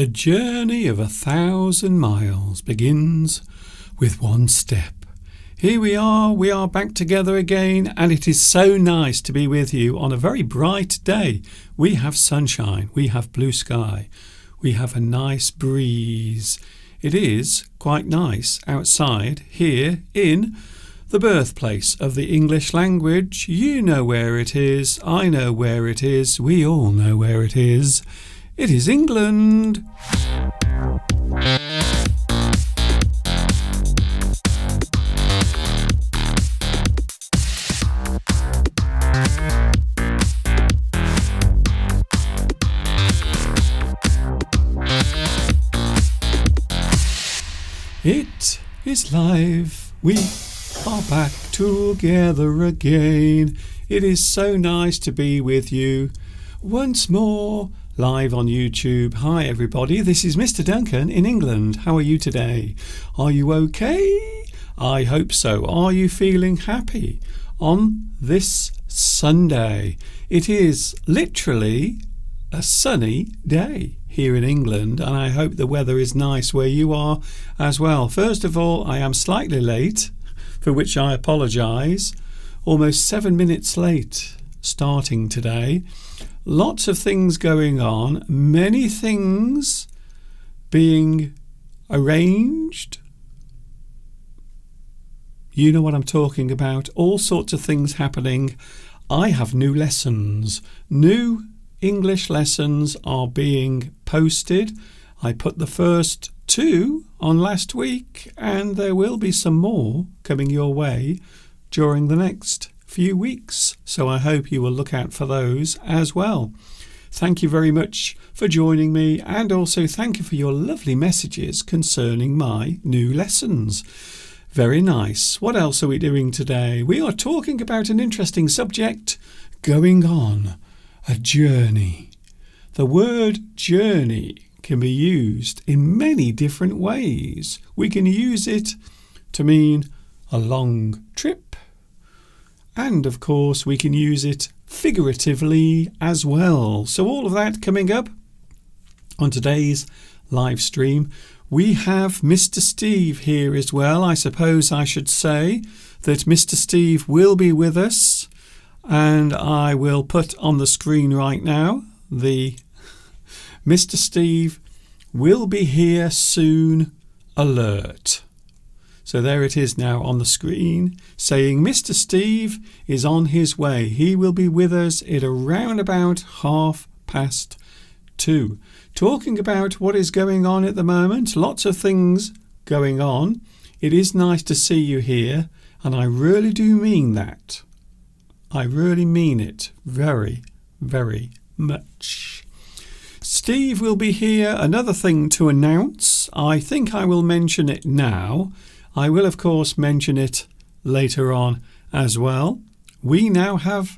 The journey of 1,000 miles begins with one step. Here we are back together again, and it is so nice to be with you on a very bright day. We have sunshine, we have blue sky, we have a nice breeze. It is quite nice outside here in the birthplace of the English language. You know where it is, I know where it is, we all know where it is. It is England. It is live. We are back together again. It is so nice to be with you once more live on YouTube. Hi everybody, this is Mr. Duncan in England. How are you today? Are you okay? I hope so. Are you feeling happy on this Sunday? It is literally a sunny day here in England, and I hope the weather is nice where you are as well. First of all, I am slightly late, for which I apologise. Almost 7 minutes late starting today. Lots of things going on, many things being arranged. You know what I'm talking about. All sorts of things happening. I have new lessons. New English lessons are being posted. I put the first 2 on last week, and there will be some more coming your way during the next few weeks. So I hope you will look out for those as well. Thank you very much for joining me, and also thank you for your lovely messages concerning my new lessons. Very nice. What else are we doing today? We are talking about an interesting subject, going on a journey. The word journey can be used in many different ways. We can use it to mean a long trip, and of course we can use it figuratively as well. So all of that coming up on today's live stream. We have Mr. Steve here as well. I suppose I should say that Mr. Steve will be with us, and I will put on the screen right now the Mr. Steve will be here soon alert. So there it is now on the screen saying Mr. Steve is on his way. He will be with us at around about 2:30. Talking about what is going on at the moment. Lots of things going on. It is nice to see you here, and I really do mean that. I really mean it very, very much. Steve will be here. Another thing to announce. I think I will mention it now. I will, of course, mention it later on as well. We now have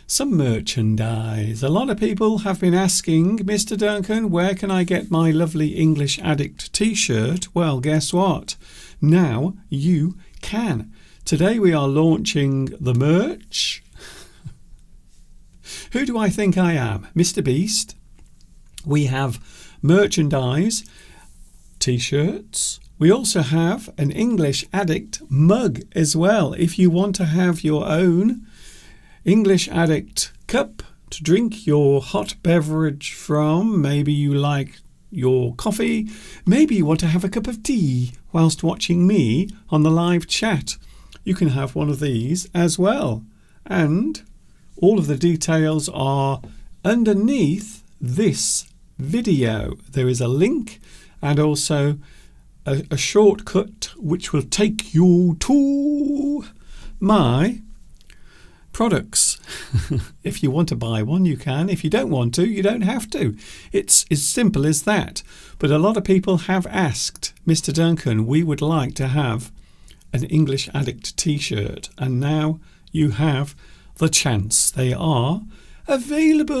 some merchandise. A lot of people have been asking, Mr. Duncan, where can I get my lovely English Addict t-shirt? Well, guess what? Now you can. Today we are launching the merch. Who do I think I am? Mr. Beast. We have merchandise, t-shirts. We also have an English Addict mug as well. If you want to have your own English Addict cup to drink your hot beverage from, maybe you like your coffee, maybe you want to have a cup of tea whilst watching me on the live chat, you can have one of these as well. And all of the details are underneath this video. There is a link and also a shortcut which will take you to my products. If you want to buy one, you can. If you don't want to, you don't have to. It's as simple as that. But a lot of people have asked, Mr. Duncan, we would like to have an English Addict t-shirt, and now you have the chance. They are available.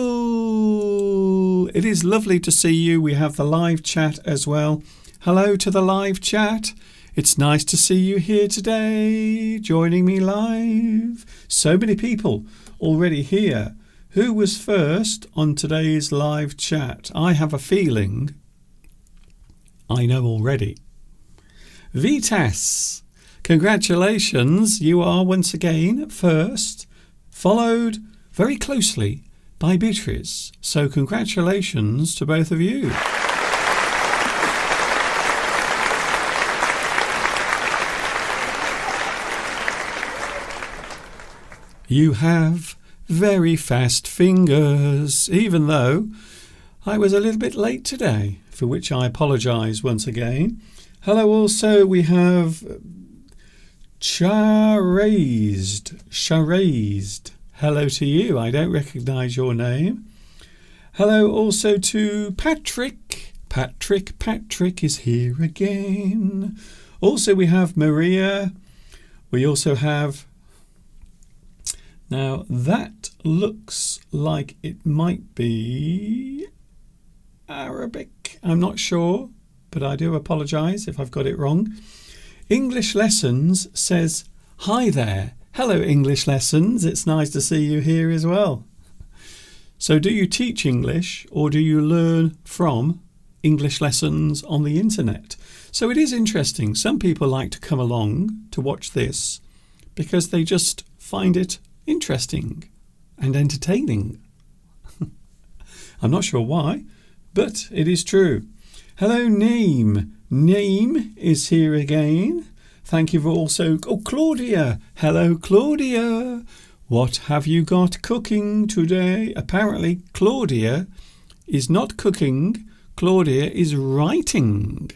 It is lovely to see you. We have the live chat as well. Hello to the live chat. It's nice to see you here today, joining me live. So many people already here. Who was first on today's live chat? I have a feeling I know already. Vitas, congratulations. You are once again first, followed very closely by Beatrice. So congratulations to both of you. You have very fast fingers, even though I was a little bit late today, for which I apologise once again. Hello also, we have Charazed. Hello to you. I don't recognise your name. Hello also to Patrick. Patrick is here again. Also we have Maria. We also have... Now that looks like it might be Arabic. I'm not sure, but I do apologise if I've got it wrong. English Lessons says, hi there. Hello, English Lessons. It's nice to see you here as well. So do you teach English or do you learn from English lessons on the internet? So it is interesting. Some people like to come along to watch this because they just find it interesting and entertaining. I'm not sure why, but it is true. Hello, Name. Name is here again. Thank you for also... Oh, Claudia. Hello, Claudia. What have you got cooking today? Apparently, Claudia is not cooking. Claudia is writing.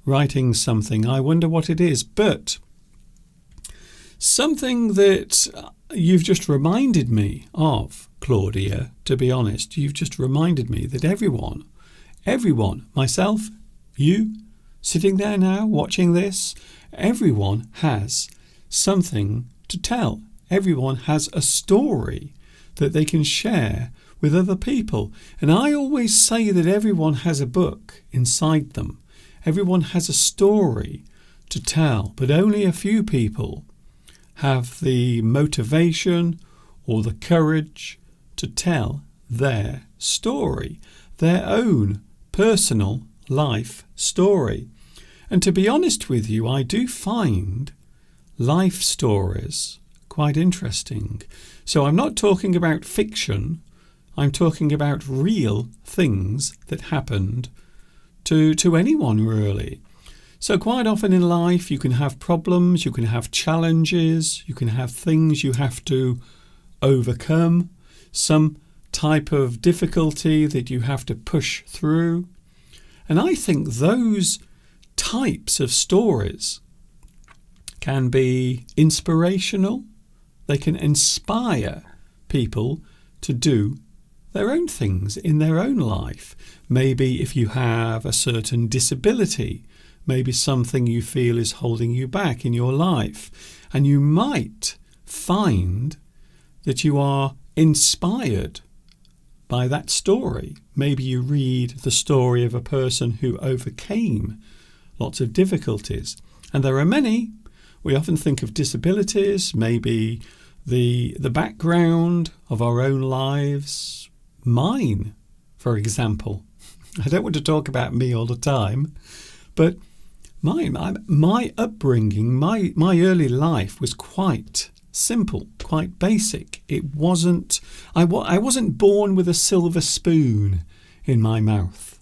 Writing something. I wonder what it is. But something that you've just reminded me of, Claudia, to be honest. You've just reminded me that everyone, myself, you, sitting there now watching this, everyone has something to tell. Everyone has a story that they can share with other people. And I always say that everyone has a book inside them. Everyone has a story to tell, but only a few people have the motivation or the courage to tell their story, their own personal life story. And to be honest with you, I do find life stories quite interesting. So I'm not talking about fiction, I'm talking about real things that happened to anyone really. So quite often in life you can have problems, you can have challenges, you can have things you have to overcome, some type of difficulty that you have to push through. And I think those types of stories can be inspirational. They can inspire people to do their own things in their own life. Maybe if you have a certain disability, maybe something you feel is holding you back in your life, and you might find that you are inspired by that story. Maybe you read the story of a person who overcame lots of difficulties. And there are many. We often think of disabilities, maybe the background of our own lives. Mine, for example. I don't want to talk about me all the time, but my upbringing, my early life was quite simple, quite basic. It wasn't. I wasn't born with a silver spoon in my mouth.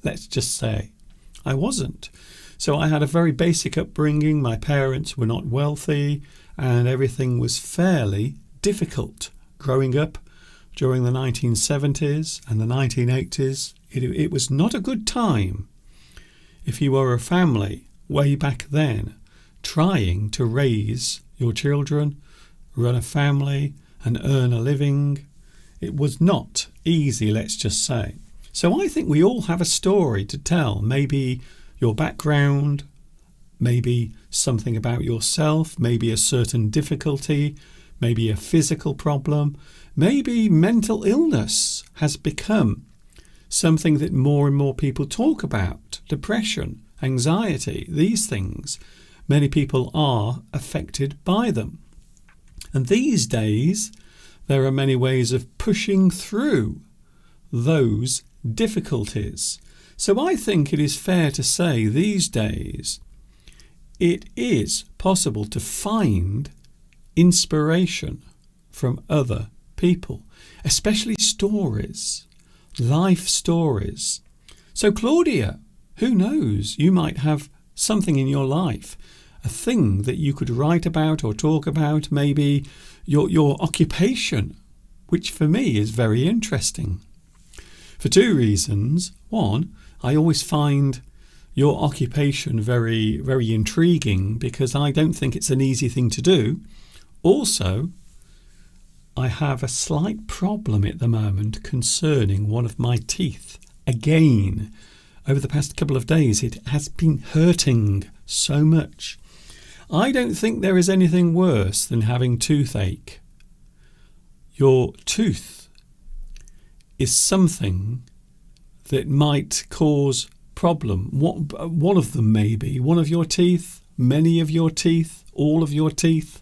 Let's just say I wasn't. So I had a very basic upbringing. My parents were not wealthy, and everything was fairly difficult growing up during the 1970s and the 1980s. It was not a good time if you were a family way back then trying to raise your children, run a family and earn a living. It was not easy, let's just say. So I think we all have a story to tell. Maybe your background, maybe something about yourself, maybe a certain difficulty, maybe a physical problem, maybe mental illness has become something that more and more people talk about. Depression, anxiety, these things. Many people are affected by them. And these days, there are many ways of pushing through those difficulties. So I think it is fair to say these days it is possible to find inspiration from other people, especially stories, life stories. So Claudia, who knows, you might have something in your life, a thing that you could write about or talk about, maybe your occupation, which for me is very interesting. For two reasons. One, I always find your occupation very, very intriguing because I don't think it's an easy thing to do. Also, I have a slight problem at the moment concerning one of my teeth. Again, over the past couple of days, it has been hurting so much. I don't think there is anything worse than having toothache. Your tooth is something that might cause problem. One of them may be one of your teeth, many of your teeth, all of your teeth.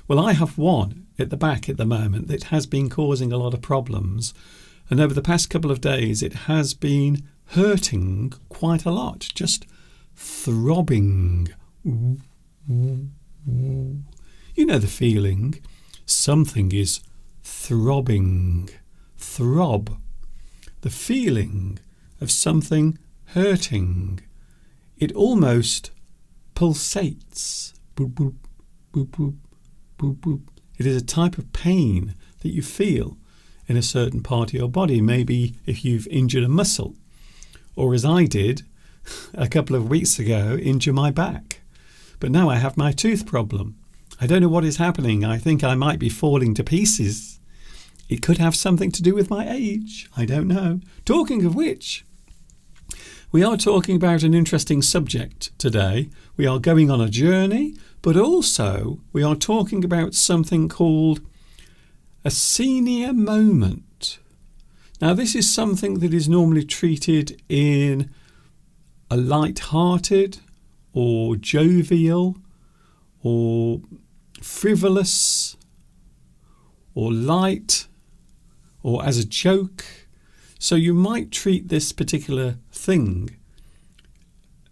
Well, I have one at the back at the moment that has been causing a lot of problems, and over the past couple of days it has been hurting quite a lot, just throbbing. You know the feeling. Something is throbbing. Throb. The feeling of something hurting. It almost pulsates. Boop, boop, boop, boop, boop, boop. It is a type of pain that you feel in a certain part of your body. Maybe if you've injured a muscle, or as I did a couple of weeks ago, injure my back. But now I have my tooth problem. I don't know what is happening. I think I might be falling to pieces. It could have something to do with my age. I don't know. Talking of which, we are talking about an interesting subject today. We are going on a journey, but also we are talking about something called a senior moment. Now, this is something that is normally treated in a light-hearted or jovial or frivolous or light or as a joke. So you might treat this particular thing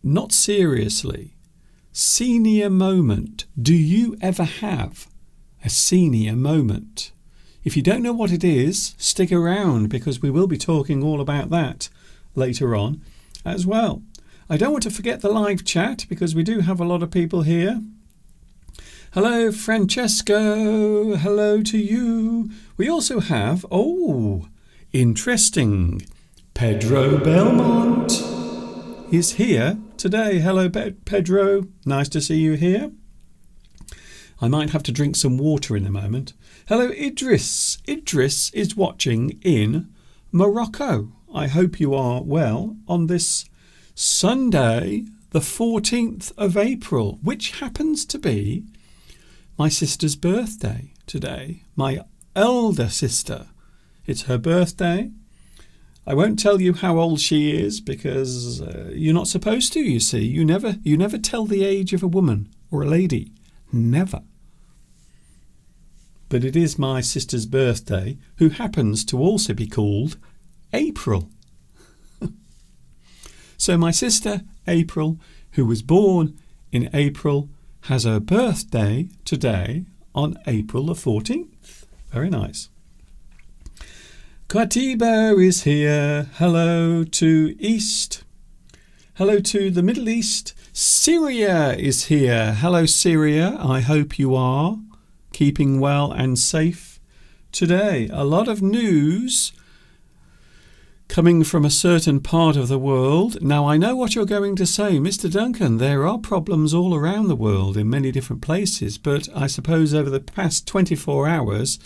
not seriously. Senior moment. Do you ever have a senior moment? If you don't know what it is, stick around because we will be talking all about that later on as well. I don't want to forget the live chat because we do have a lot of people here. Hello, Francesco. Hello to you. We also have, interesting, Pedro Belmont is here today. Hello, Pedro. Nice to see you here. I might have to drink some water in a moment. Hello, Idris. Idris is watching in Morocco. I hope you are well on this Sunday, the 14th of April, which happens to be my sister's birthday today. My elder sister. It's her birthday. I won't tell you how old she is because you're not supposed to, you see. You never tell the age of a woman or a lady. Never. But it is my sister's birthday, who happens to also be called April. So my sister, April, who was born in April, has her birthday today on April the 14th. Very nice. Katiba is here. Hello to East. Hello to the Middle East. Syria is here. Hello, Syria. I hope you are keeping well and safe today. A lot of news coming from a certain part of the world. Now, I know what you're going to say, Mr. Duncan. There are problems all around the world in many different places, but I suppose over the past 24 hours,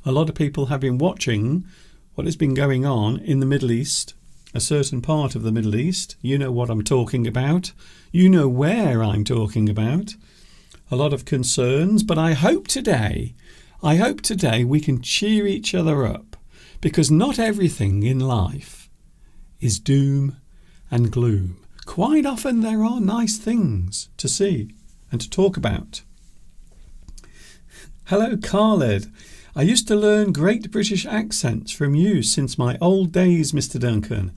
a lot of people have been watching what has been going on in the Middle East, a certain part of the Middle East. You know what I'm talking about. You know where I'm talking about. A lot of concerns, but I hope today we can cheer each other up, because not everything in life is doom and gloom. Quite often there are nice things to see and to talk about. Hello, Khaled. I used to learn great British accents from you since my old days, Mr. Duncan,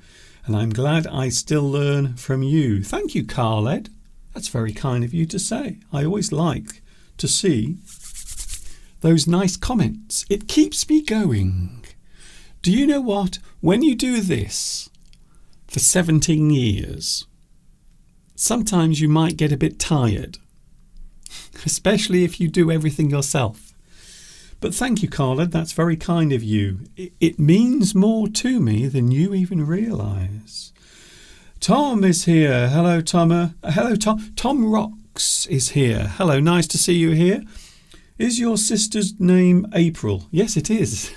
and I'm glad I still learn from you. Thank you, Carled. That's very kind of you to say. I always like to see those nice comments. It keeps me going. Do you know what? When you do this for 17 years, sometimes you might get a bit tired, especially if you do everything yourself. But thank you, Carla. That's very kind of you. It means more to me than you even realise. Tom is here. Hello, Tom. Hello, Tom. Tom Rocks is here. Hello, nice to see you here. Is your sister's name April? Yes, it is.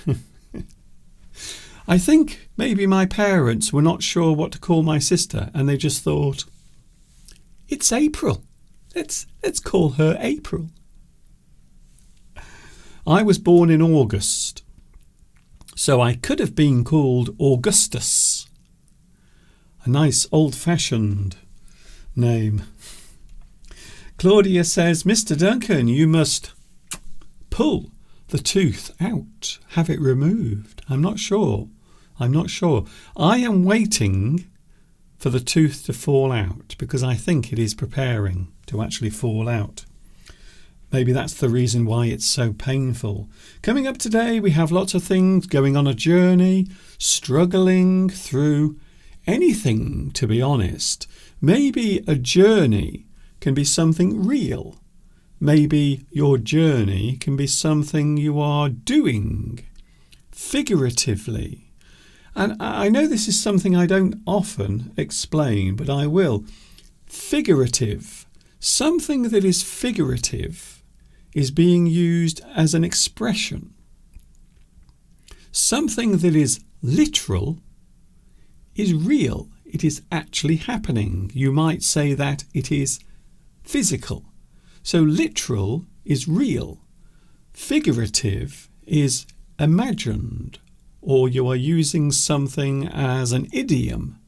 I think maybe my parents were not sure what to call my sister, and they just thought, it's April. Let's call her April. I was born in August, so I could have been called Augustus. A nice old-fashioned name. Claudia says, Mr. Duncan, you must pull the tooth out, have it removed. I'm not sure. I am waiting for the tooth to fall out because I think it is preparing to actually fall out. Maybe that's the reason why it's so painful. Coming up today, we have lots of things, going on a journey, struggling through anything, to be honest. Maybe a journey can be something real. Maybe your journey can be something you are doing figuratively. And I know this is something I don't often explain, but I will. Figurative. Something that is figurative is being used as an expression. Something that is literal is real. It is actually happening. You might say that it is physical. So literal is real. Figurative is imagined, or you are using something as an idiom.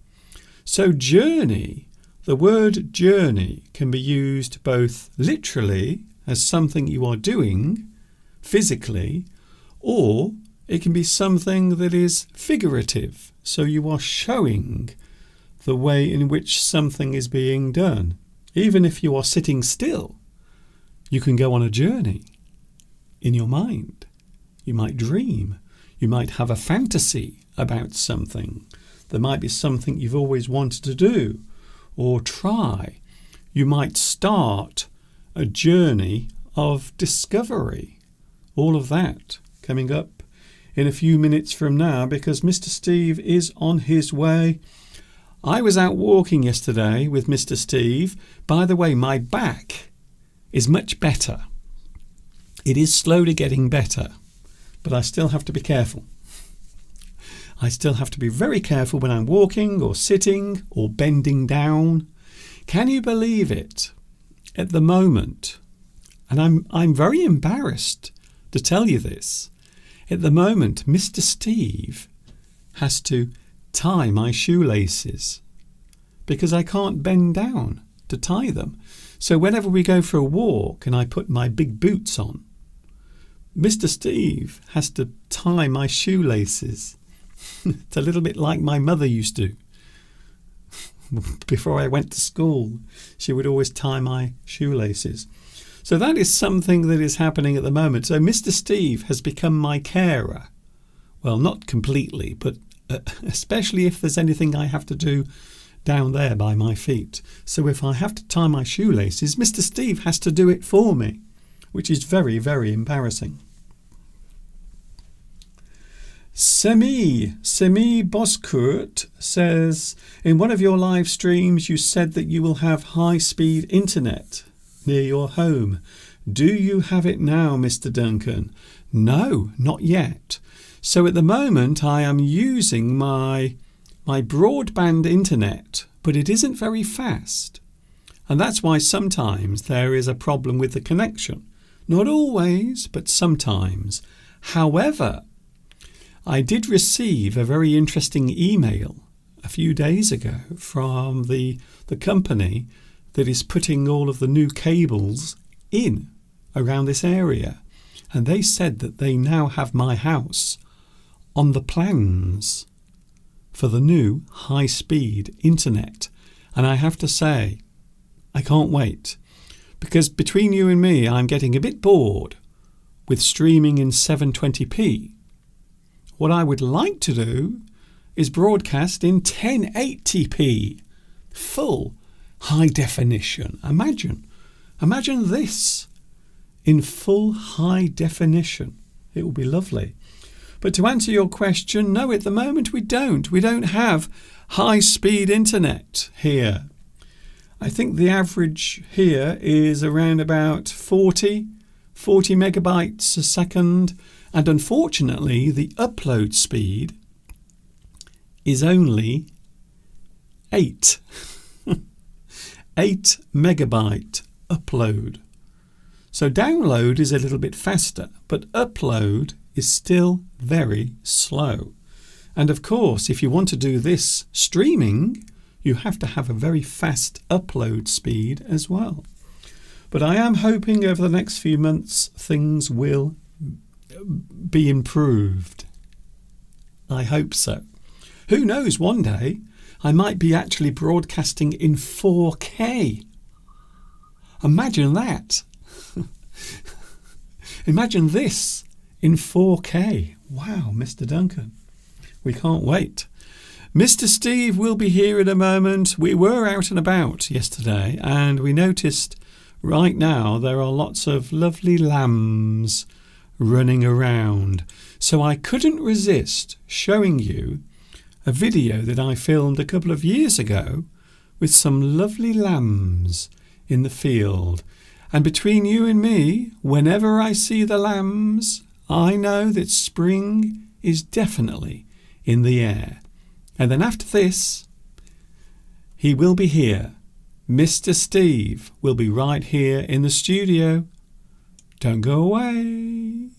So journey, the word journey can be used both literally as something you are doing physically, or it can be something that is figurative. So you are showing the way in which something is being done. Even if you are sitting still, you can go on a journey in your mind. You might dream. You might have a fantasy about something. There might be something you've always wanted to do or try. You might start a journey of discovery. All of that coming up in a few minutes from now because Mr. Steve is on his way. I was out walking yesterday with Mr. Steve. By the way, my back is much better. It is slowly getting better, but I still have to be careful. I still have to be very careful when I'm walking or sitting or bending down. Can you believe it? At the moment, and I'm very embarrassed to tell you this, at the moment Mr. Steve has to tie my shoelaces because I can't bend down to tie them. So whenever we go for a walk and I put my big boots on, Mr. Steve has to tie my shoelaces. It's a little bit like my mother used to. Before I went to school, she would always tie my shoelaces. So that is something that is happening at the moment. So Mr. Steve has become my carer. Well, not completely, but especially if there's anything I have to do down there by my feet. So if I have to tie my shoelaces, Mr. Steve has to do it for me, which is very, very embarrassing. Semi Boskurt says, in one of your live streams you said that you will have high-speed internet near your home. Do you have it now, Mr. Duncan? No, not yet. So at the moment I am using my broadband internet, but it isn't very fast. And that's why sometimes there is a problem with the connection. Not always, but sometimes. However, I did receive a very interesting email a few days ago from the company that is putting all of the new cables in around this area. and they said that they now have my house on the plans for the new high-speed internet. And I have to say, I can't wait, because between you and me, I'm getting a bit bored with streaming in 720p. What I would like to do is broadcast in 1080p, full high definition. Imagine this in full high definition. It will be lovely. But to answer your question, no, at the moment we don't. We don't have high-speed internet here. I think the average here is around about 40 megabytes a second. And unfortunately, the upload speed is only 8 megabyte upload. So download is a little bit faster, but upload is still very slow. And of course, if you want to do this streaming, you have to have a very fast upload speed as well. But I am hoping over the next few months things will be improved. I hope so. Who knows, one day I might be actually broadcasting in 4K. Imagine that. Imagine this in 4K. Wow, Mr. Duncan. We can't wait. Mr. Steve will be here in a moment. We were out and about yesterday and we noticed right now there are lots of lovely lambs running around. So I couldn't resist showing you a video that I filmed a couple of years ago with some lovely lambs in the field. And between you and me, whenever I see the lambs, I know that spring is definitely in the air. And then after this, he will be here. Mr. Steve will be right here in the studio. Don't go away.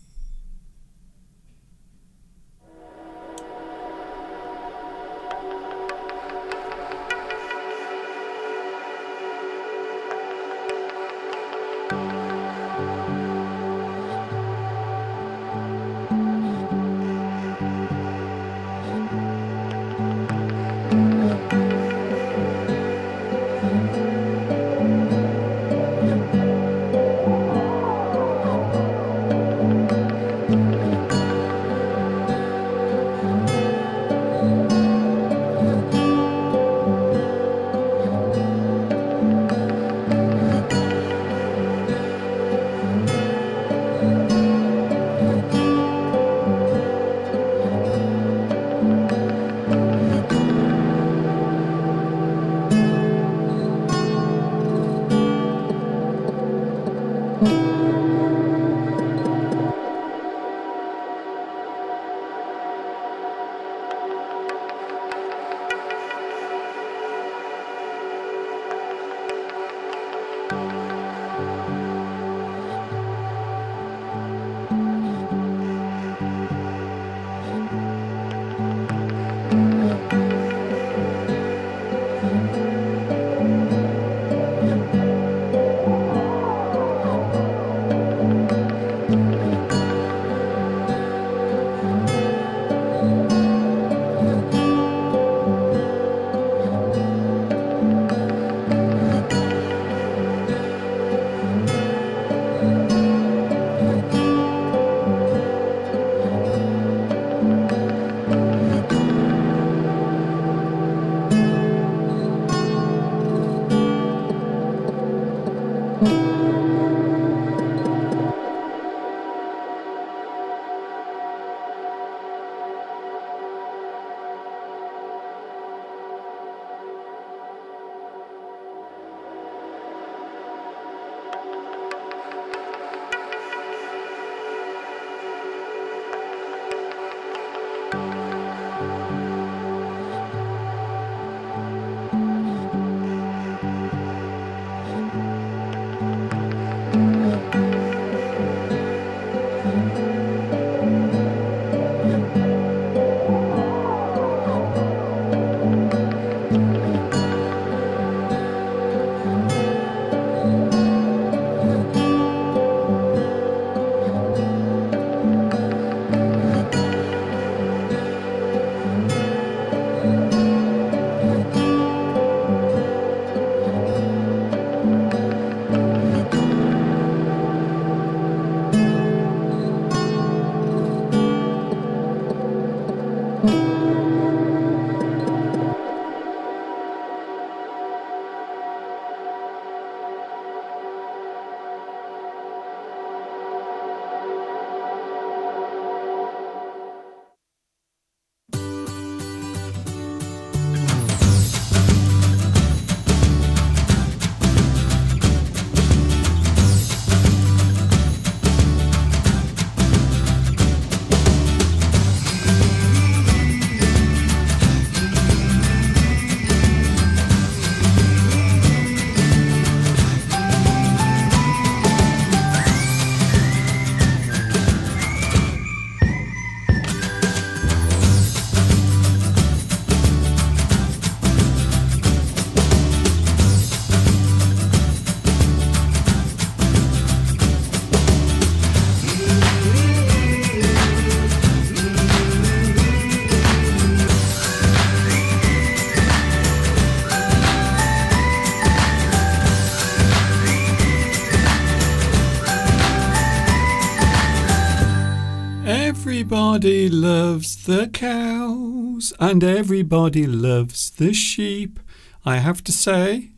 Everybody loves the cows and everybody loves the sheep. I have to say,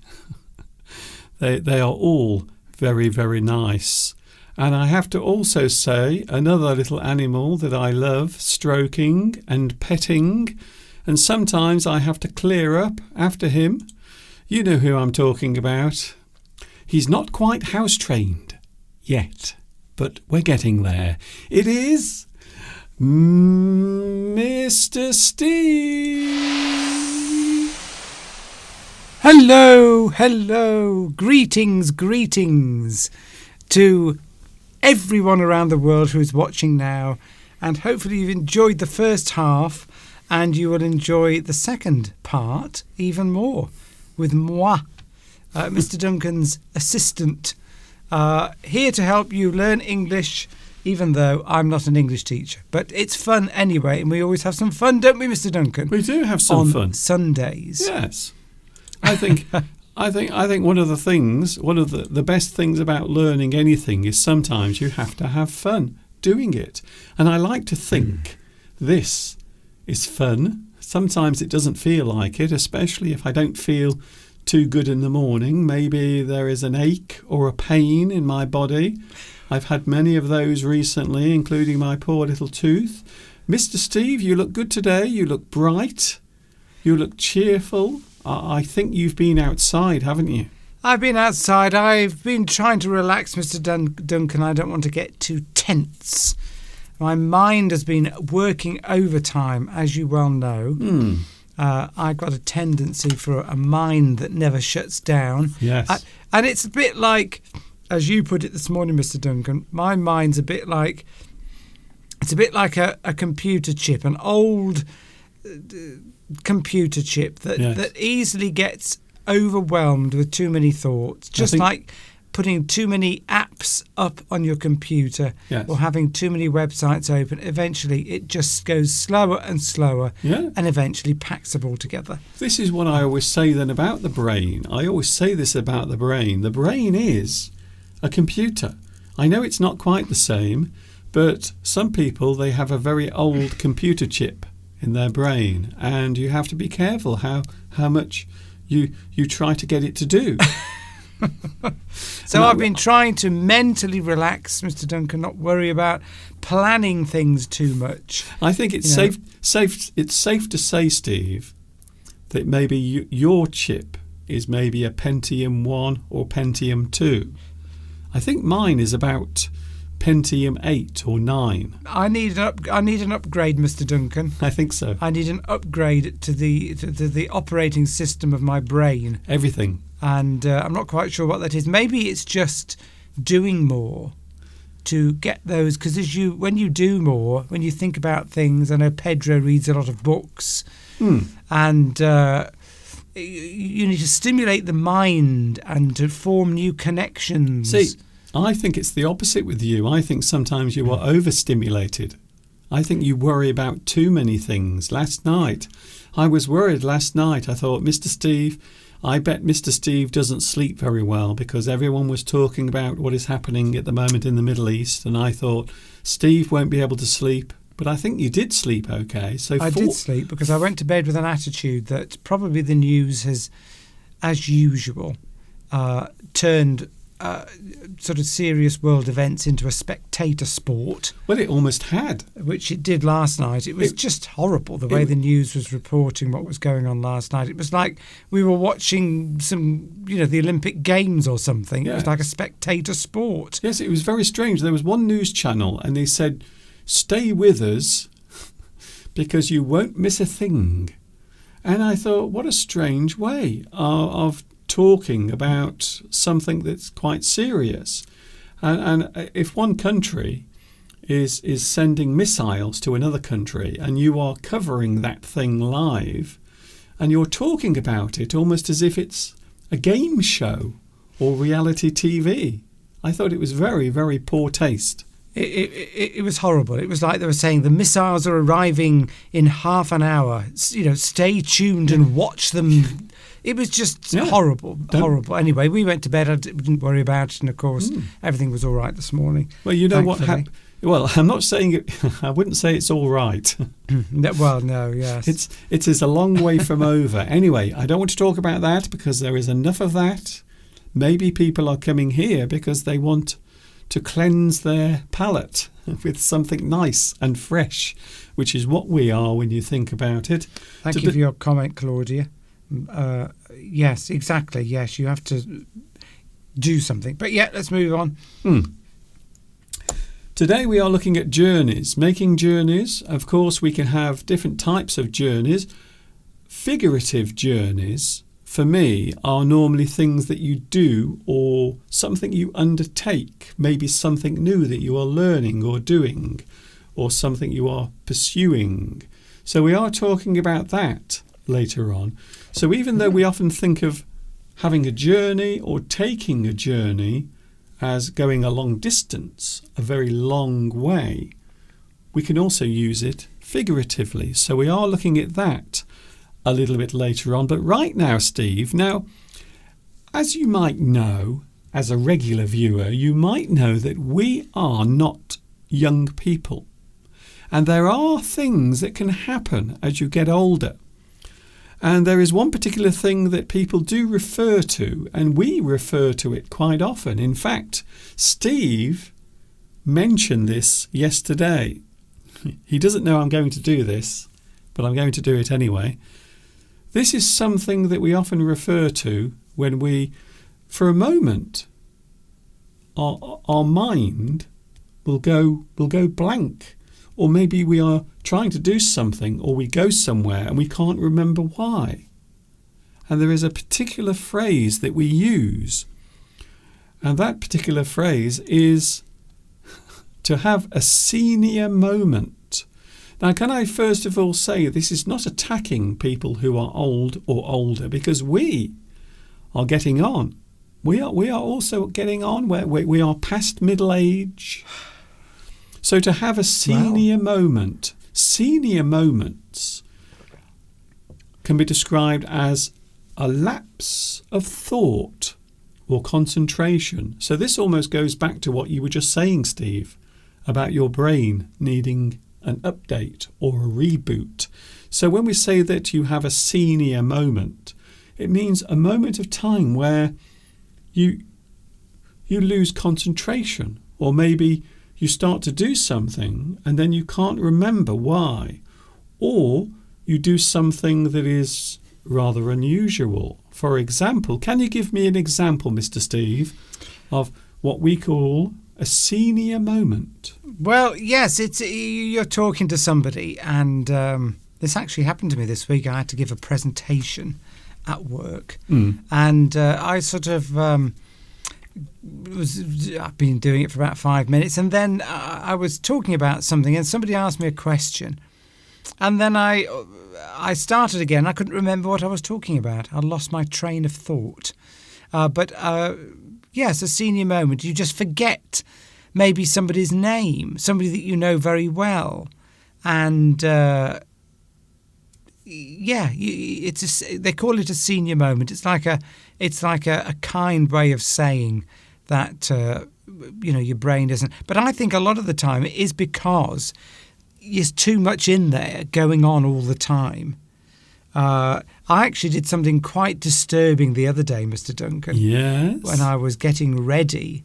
they are all very, very nice. And I have to also say another little animal that I love stroking and petting, and sometimes I have to clear up after him. You know who I'm talking about. He's not quite house trained yet, but we're getting there. It is Mr. Steve. Hello. Greetings to everyone around the world who is watching now. And hopefully you've enjoyed the first half and you will enjoy the second part even more with moi, Mr. Duncan's assistant, here to help you learn English, even though I'm not an English teacher. But it's fun anyway, and we always have some fun, don't we, Mr. Duncan? We do have some fun. On Sundays. Yes. I think one of the best things about learning anything is sometimes you have to have fun doing it. And I like to think this is fun. Sometimes it doesn't feel like it, especially if I don't feel too good in the morning. Maybe there is an ache or a pain in my body. I've had many of those recently, including my poor little tooth. Mr. Steve, you look good today. You look bright. You look cheerful. I think you've been outside, haven't you? I've been outside. I've been trying to relax, Mr. Duncan. I don't want to get too tense. My mind has been working overtime, as you well know. I've got a tendency for a mind that never shuts down. Yes. And it's a bit like, as you put it this morning, Mr. Duncan, my mind's a bit like a computer chip, an old computer chip that easily gets overwhelmed with too many thoughts, just like putting too many apps up on your computer or having too many websites open. Eventually it just goes slower and slower and eventually packs them all together. This is what I always say then about the brain. I always say this about the brain. The brain is a computer. I know it's not quite the same, but some people, they have a very old computer chip in their brain, and you have to be careful how much you try to get it to do. So I've been trying to mentally relax, Mr. Duncan, not worry about planning things too much. I think it's safe to say, Steve, that maybe your chip is maybe a Pentium 1 or Pentium 2. I think mine is about Pentium 8 or 9. I need an upgrade, Mr. Duncan. I think so. I need an upgrade to the operating system of my brain. Everything. And I'm not quite sure what that is. Maybe it's just doing more to get those, because when you do more, when you think about things, I know Pedro reads a lot of books, and you need to stimulate the mind and to form new connections. See, I think it's the opposite with you. I think sometimes you are overstimulated. I think you worry about too many things. I was worried last night. I thought, I bet Mr. Steve doesn't sleep very well, because everyone was talking about what is happening at the moment in the Middle East, and I thought, Steve won't be able to sleep. But I think you did sleep okay. I did sleep, because I went to bed with an attitude that probably the news has, as usual, turned sort of serious world events into a spectator sport. Well, it almost had. Which it did last night. It was just horrible, the way the news was reporting what was going on last night. It was like we were watching the Olympic Games or something. It was like a spectator sport. Yes, it was very strange. There was one news channel and they said, stay with us because you won't miss a thing. And I thought, what a strange way of talking about something that's quite serious. And if one country is sending missiles to another country and you are covering that thing live and you're talking about it almost as if it's a game show or reality TV, I thought it was very, very poor taste. It was horrible. It was like they were saying the missiles are arriving in half an hour. Stay tuned and watch them. It was just horrible. Anyway, we went to bed. I didn't worry about it, and of course, everything was all right this morning. Well, you know Well, I'm not saying it. I wouldn't say it's all right. No, yes. It is a long way from over. Anyway, I don't want to talk about that because there is enough of that. Maybe people are coming here because they want to cleanse their palate with something nice and fresh, which is what we are when you think about it. Thank you for your comment, Claudia. Yes, exactly. Yes, you have to do something. But yeah, let's move on. Today we are looking at journeys, making journeys. Of course, we can have different types of journeys. Figurative journeys, for me, are normally things that you do or something you undertake, maybe something new that you are learning or doing, or something you are pursuing. So we are talking about that later on. So even though we often think of having a journey or taking a journey as going a long distance, a very long way, we can also use it figuratively. So we are looking at that a little bit later on. But right now, Steve, as you might know, as a regular viewer, you might know that we are not young people. And there are things that can happen as you get older. And there is one particular thing that people do refer to, and we refer to it quite often. In fact, Steve mentioned this yesterday. He doesn't know I'm going to do this, but I'm going to do it anyway. This is something that we often refer to when we, for a moment, our mind will go blank. Or maybe we are trying to do something, or we go somewhere and we can't remember why. And there is a particular phrase that we use. And that particular phrase is to have a senior moment. Now, can I first of all say this is not attacking people who are old or older, because we are getting on. We are also getting on. We are past middle age. So to have a senior moment, senior moments can be described as a lapse of thought or concentration. So this almost goes back to what you were just saying, Steve, about your brain needing an update or a reboot. So when we say that you have a senior moment, it means a moment of time where you lose concentration, or maybe you start to do something and then you can't remember why, or you do something that is rather unusual. For example, can you give me an example, Mr. Steve, of what we call a senior moment? Well, yes, you're talking to somebody, and this actually happened to me this week. I had to give a presentation at work, and I sort of I've been doing it for about 5 minutes, and then I was talking about something, and somebody asked me a question, and then I started again. I couldn't remember what I was talking about. I lost my train of thought. But yes, a senior moment. You just forget maybe somebody's name, somebody that you know very well, and they call it a senior moment. It's like a kind way of saying that your brain doesn't. But I think a lot of the time it is because there's too much in there going on all the time. I actually did something quite disturbing the other day, Mr. Duncan. Yes. When I was getting ready.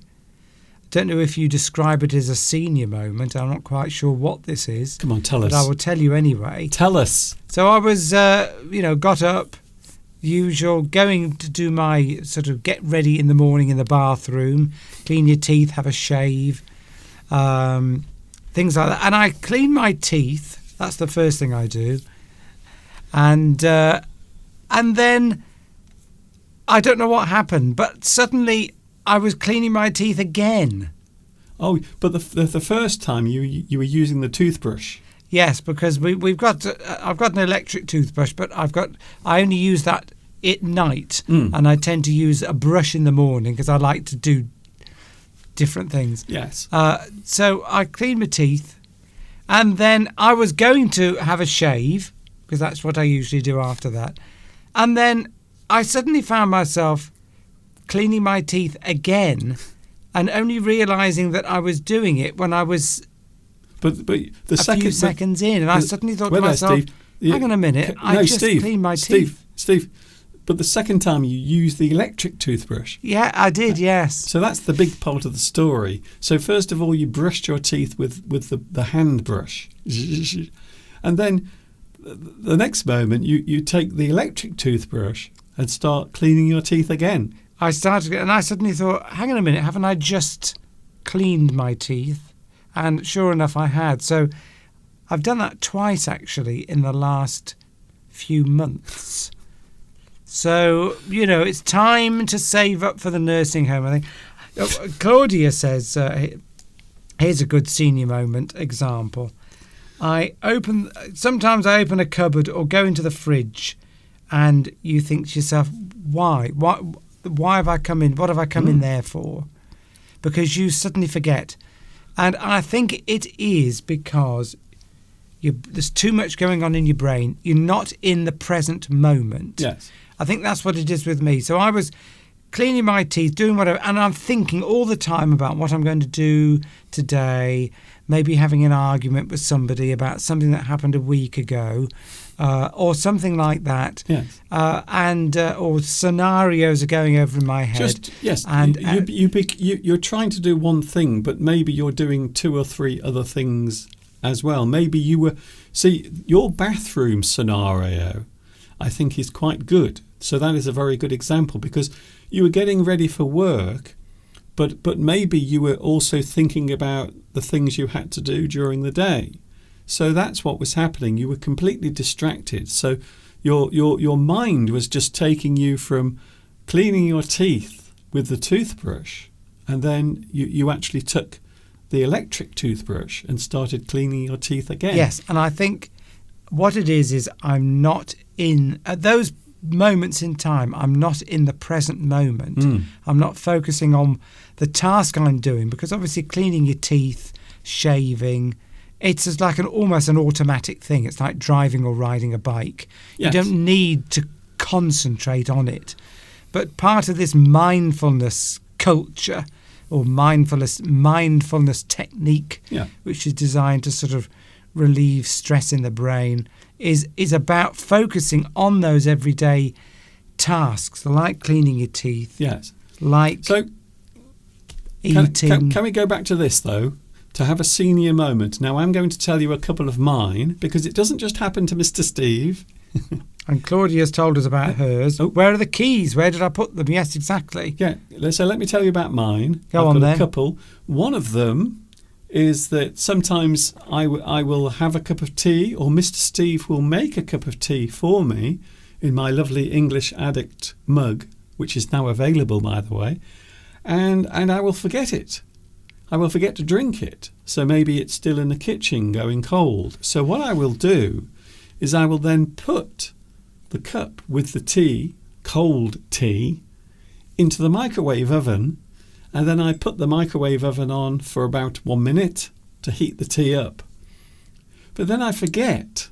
Don't know if you describe it as a senior moment. I'm not quite sure what this is. Come on, tell us. But I will tell you anyway. Tell us. So I was, got up, usual, going to do my sort of get ready in the morning in the bathroom, clean your teeth, have a shave, things like that. And I clean my teeth. That's the first thing I do. And then I don't know what happened, but suddenly I was cleaning my teeth again. Oh, but the first time you were using the toothbrush. Yes, because I've got an electric toothbrush, but I only use that at night, and I tend to use a brush in the morning because I like to do different things. Yes. So I cleaned my teeth, and then I was going to have a shave because that's what I usually do after that, and then I suddenly found myself cleaning my teeth again, and only realising that I was doing it when I was But the a few seconds in, and I suddenly thought to myself, hang on a minute, I just cleaned my teeth. Steve, but the second time you used the electric toothbrush. Yeah, I did, yes. So that's the big part of the story. So first of all, you brushed your teeth with the hand brush. And then the next moment, you take the electric toothbrush and start cleaning your teeth again. I started, and I suddenly thought, hang on a minute, haven't I just cleaned my teeth? And sure enough, I had. So I've done that twice, actually, in the last few months. So, it's time to save up for the nursing home, I think. Claudia says, here's a good senior moment example. Sometimes I open a cupboard or go into the fridge, and you think to yourself, why? Why have I come in? What have I come in there for? Because you suddenly forget. And I think it is because there's too much going on in your brain. You're not in the present moment. Yes. I think that's what it is with me. So I was cleaning my teeth, doing whatever, and I'm thinking all the time about what I'm going to do today, maybe having an argument with somebody about something that happened a week ago, or something like that. Yes. Or scenarios are going over in my head. And you're trying to do one thing, but maybe you're doing two or three other things as well. Maybe your bathroom scenario, I think, is quite good. So that is a very good example, because you were getting ready for work, but maybe you were also thinking about the things you had to do during the day. So that's what was happening. You were completely distracted. So your mind was just taking you from cleaning your teeth with the toothbrush, and then you actually took the electric toothbrush and started cleaning your teeth again. Yes, and I think what it is I'm not at those moments in time, I'm not in the present moment. I'm not focusing on the task I'm doing, because obviously cleaning your teeth, shaving, it's just like almost an automatic thing. It's like driving or riding a bike. Yes. You don't need to concentrate on it. But part of this mindfulness culture or mindfulness technique, which is designed to sort of relieve stress in the brain, is about focusing on those everyday tasks, like cleaning your teeth. Yes. Like eating. Can we go back to this, though? To have a senior moment. Now, I'm going to tell you a couple of mine, because it doesn't just happen to Mr. Steve. And Claudia's told us about hers. Oh. Where are the keys? Where did I put them? Yes, exactly. Yeah. So let me tell you about mine. I've got then. A couple. One of them is that sometimes I will have a cup of tea, or Mr. Steve will make a cup of tea for me in my lovely English Addict mug, which is now available, by the way, and I will forget it. I will forget to drink it. So maybe it's still in the kitchen going cold. So what I will do is I will then put the cup with the tea, cold tea, into the microwave oven, and then I put the microwave oven on for about 1 minute to heat the tea up. But then I forget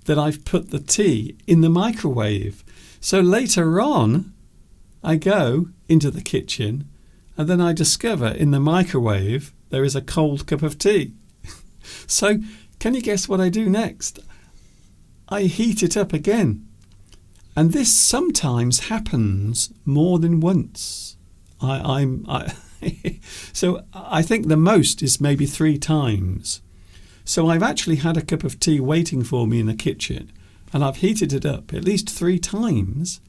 that I've put the tea in the microwave. So later on, I go into the kitchen, and then I discover in the microwave there is a cold cup of tea. So can you guess what I do next? I heat it up again. And this sometimes happens more than once. So I think the most is maybe 3 times. So I've actually had a cup of tea waiting for me in the kitchen, and I've heated it up at least 3 times.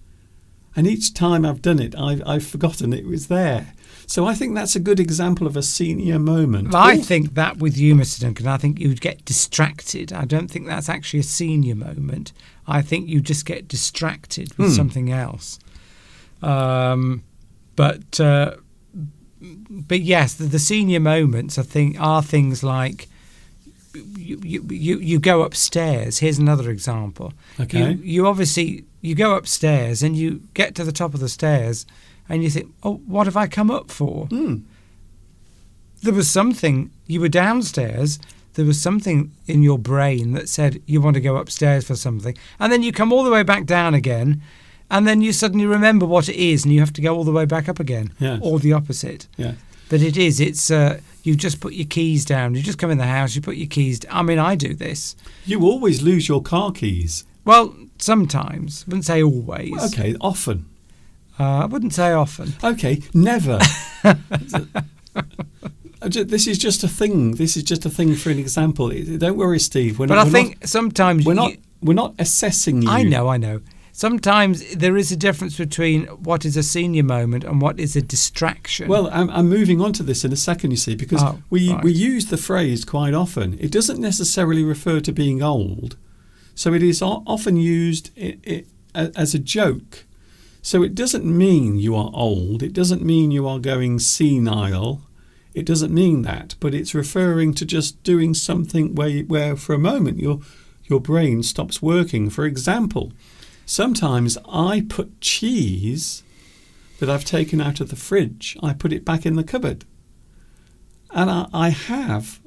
And each time I've done it, I've forgotten it was there. So I think that's a good example of a senior moment. I think that with you, Mr. Duncan, I think you'd get distracted. I don't think that's actually a senior moment. I think you just get distracted with something else. But yes, the senior moments are things like you go upstairs. Here's another example. Okay. You go upstairs and you get to the top of the stairs and you think, oh, what have I come up for? There was something, you were downstairs, there was something in your brain that said you want to go upstairs for something, and then you come all the way back down again, and then you suddenly remember what it is and you have to go all the way back up again. Yes. Or the opposite. Yeah. But it's you just put your keys down. You just come in the house, you put your keys. I mean, I do this. You always lose your car keys. Well, sometimes. I wouldn't say always. Okay, often. I wouldn't say often. Okay, never. This is just a thing. This is just a thing for an example. Don't worry, Steve. Sometimes we're not assessing you. I know. Sometimes there is a difference between what is a senior moment and what is a distraction. Well, I'm moving on to this in a second, you see, because we right. use the phrase quite often. It doesn't necessarily refer to being old. So it is often used as a joke. So it doesn't mean you are old. It doesn't mean you are going senile. It doesn't mean that. But it's referring to just doing something where for a moment your brain stops working. For example, sometimes I put cheese that I've taken out of the fridge, I put it back in the cupboard. And I have,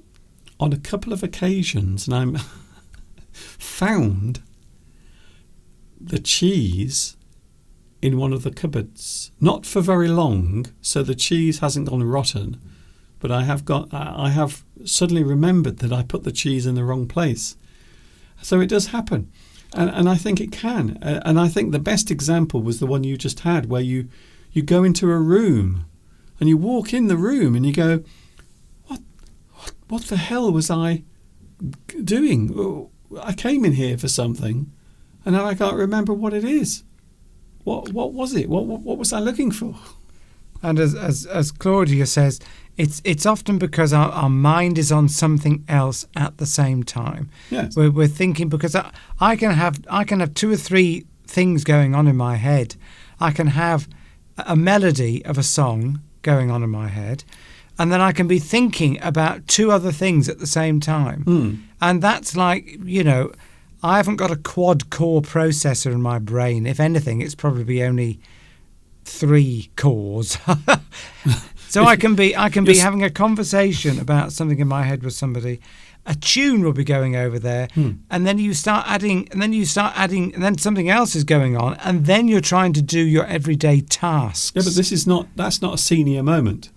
on a couple of occasions, and I'm found the cheese in one of the cupboards. Not for very long, so the cheese hasn't gone rotten, but I have suddenly remembered that I put the cheese in the wrong place. So it does happen. And I think it can. And I think the best example was the one you just had, where you go into a room and you walk in the room and you go, what the hell was I doing? I came in here for something and now I can't remember what it is. What was it? What was I looking for? And as Claudia says, it's often because our mind is on something else at the same time. Yes. We're thinking, because I can have two or three things going on in my head. I can have a melody of a song going on in my head, and then I can be thinking about two other things at the same time. And that's like, I haven't got a quad-core processor in my brain. If anything, it's probably only 3 cores. So I can be having a conversation about something in my head with somebody. A tune will be going over there, and then you start adding, and then something else is going on, and then you're trying to do your everyday tasks. Yeah, but that's not a senior moment.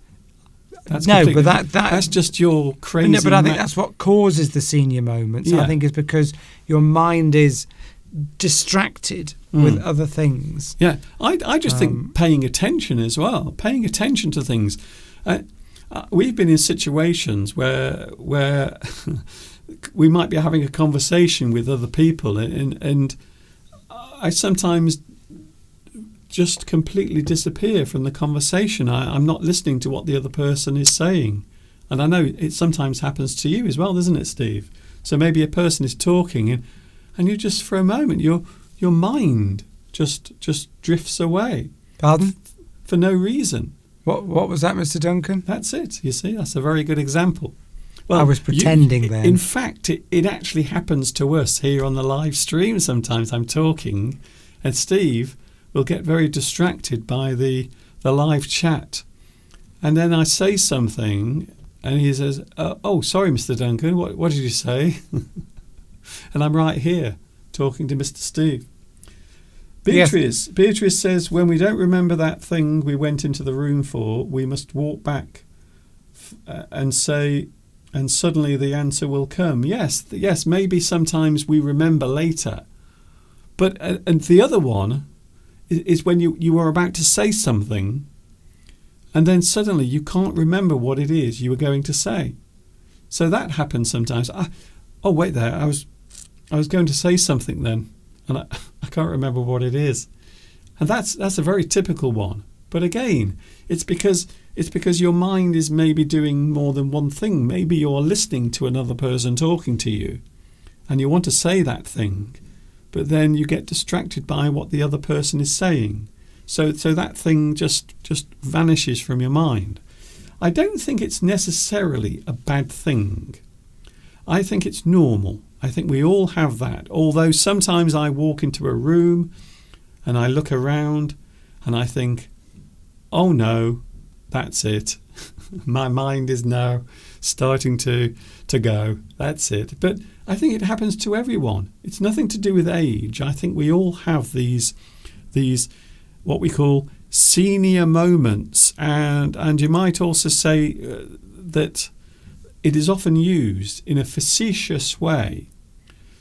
That's that's just your crazy. No, but I think that's what causes the senior moments. Yeah. I think is because your mind is distracted with other things. Yeah, I just think paying attention as well, paying attention to things. We've been in situations where we might be having a conversation with other people, and I sometimes just completely disappear from the conversation. I'm not listening to what the other person is saying. And I know it sometimes happens to you as well, doesn't it, Steve? So maybe a person is talking and you just, for a moment, your mind just drifts away. Pardon? For no reason. What was that, Mr. Duncan? That's it, you see. That's a very good example. Well, I was pretending then. In fact, it actually happens to us here on the live stream sometimes. I'm talking and Steve will get very distracted by the live chat. And then I say something and he says, oh, sorry, Mr. Duncan, what did you say? And I'm right here talking to Mr. Steve. Beatrice says, when we don't remember that thing we went into the room for, we must walk back and say, and suddenly the answer will come. Yes, maybe sometimes we remember later. But and the other one is when you are about to say something and then suddenly you can't remember what it is you were going to say. So that happens sometimes. Oh, wait there, I was going to say something then and I can't remember what it is. And that's a very typical one. But again, it's because your mind is maybe doing more than one thing. Maybe you're listening to another person talking to you and you want to say that thing, but then you get distracted by what the other person is saying. So that thing just vanishes from your mind. I don't think it's necessarily a bad thing. I think it's normal. I think we all have that. Although sometimes I walk into a room and I look around and I think, oh no, that's it. My mind is now starting to go. That's it. But I think it happens to everyone. It's nothing to do with age. I think we all have these what we call senior moments, and you might also say that it is often used in a facetious way.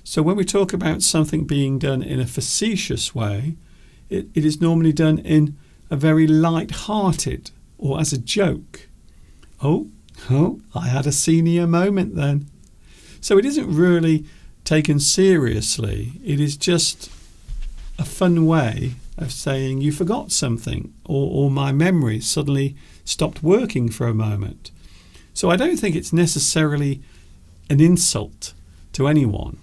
So when we talk about something being done in a facetious way, it is normally done in a very light-hearted or as a joke. Oh, I had a senior moment then. So it isn't really taken seriously. It is just a fun way of saying you forgot something, or my memory suddenly stopped working for a moment. So I don't think it's necessarily an insult to anyone,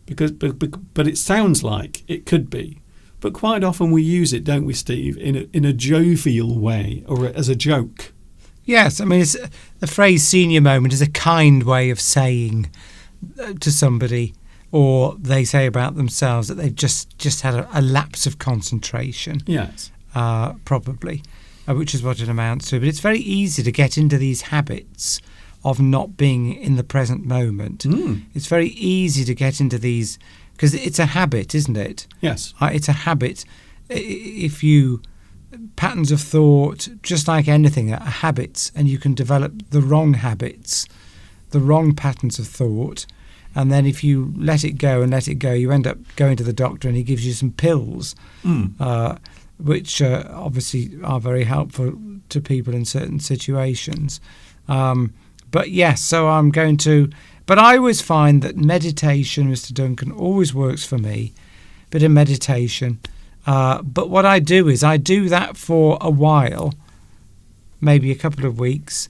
but it sounds like it could be. But quite often we use it, don't we, Steve, in a jovial way or as a joke. Yes, I mean, the phrase senior moment is a kind way of saying to somebody, or they say about themselves, that they've just had a lapse of concentration. Yes. Probably, which is what it amounts to. But it's very easy to get into these habits of not being in the present moment. It's very easy to get into these, because it's a habit, isn't it? Yes. It's a habit. If you patterns of thought, just like anything, are habits, and you can develop the wrong habits, the wrong patterns of thought, and then if you let it go, you end up going to the doctor and he gives you some pills, which obviously are very helpful to people in certain situations. But yes, so I'm going to... But I always find that meditation, Mr. Duncan, always works for me. Bit of meditation. But what I do is I do that for a while, maybe a couple of weeks.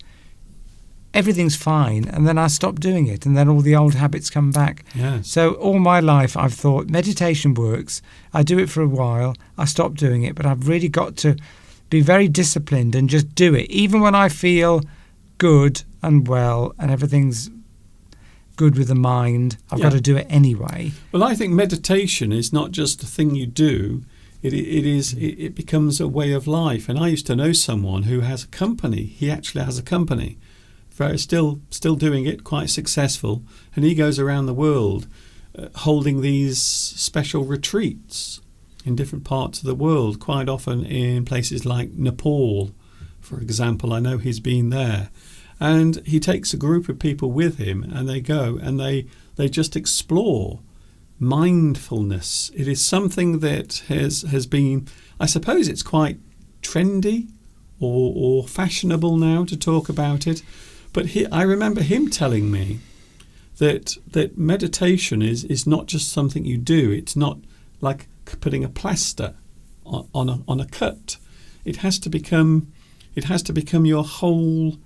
Everything's fine, and then I stop doing it, and then all the old habits come back. Yes. So all my life I've thought meditation works. I do it for a while, I stop doing it, but I've really got to be very disciplined and just do it. Even when I feel good and well and everything's good with the mind, I've got to do it anyway. Well, I think meditation is not just a thing you do. It becomes a way of life. And I used to know someone who has a company. He actually has a company, still doing it, quite successful. And he goes around the world holding these special retreats in different parts of the world, quite often in places like Nepal, for example. I know he's been there. And he takes a group of people with him, and they go and they just explore mindfulness. It is something that has been, I suppose it's quite trendy or fashionable now to talk about it. But I remember him telling me that meditation is not just something you do. It's not like putting a plaster on a cut. It has to become your whole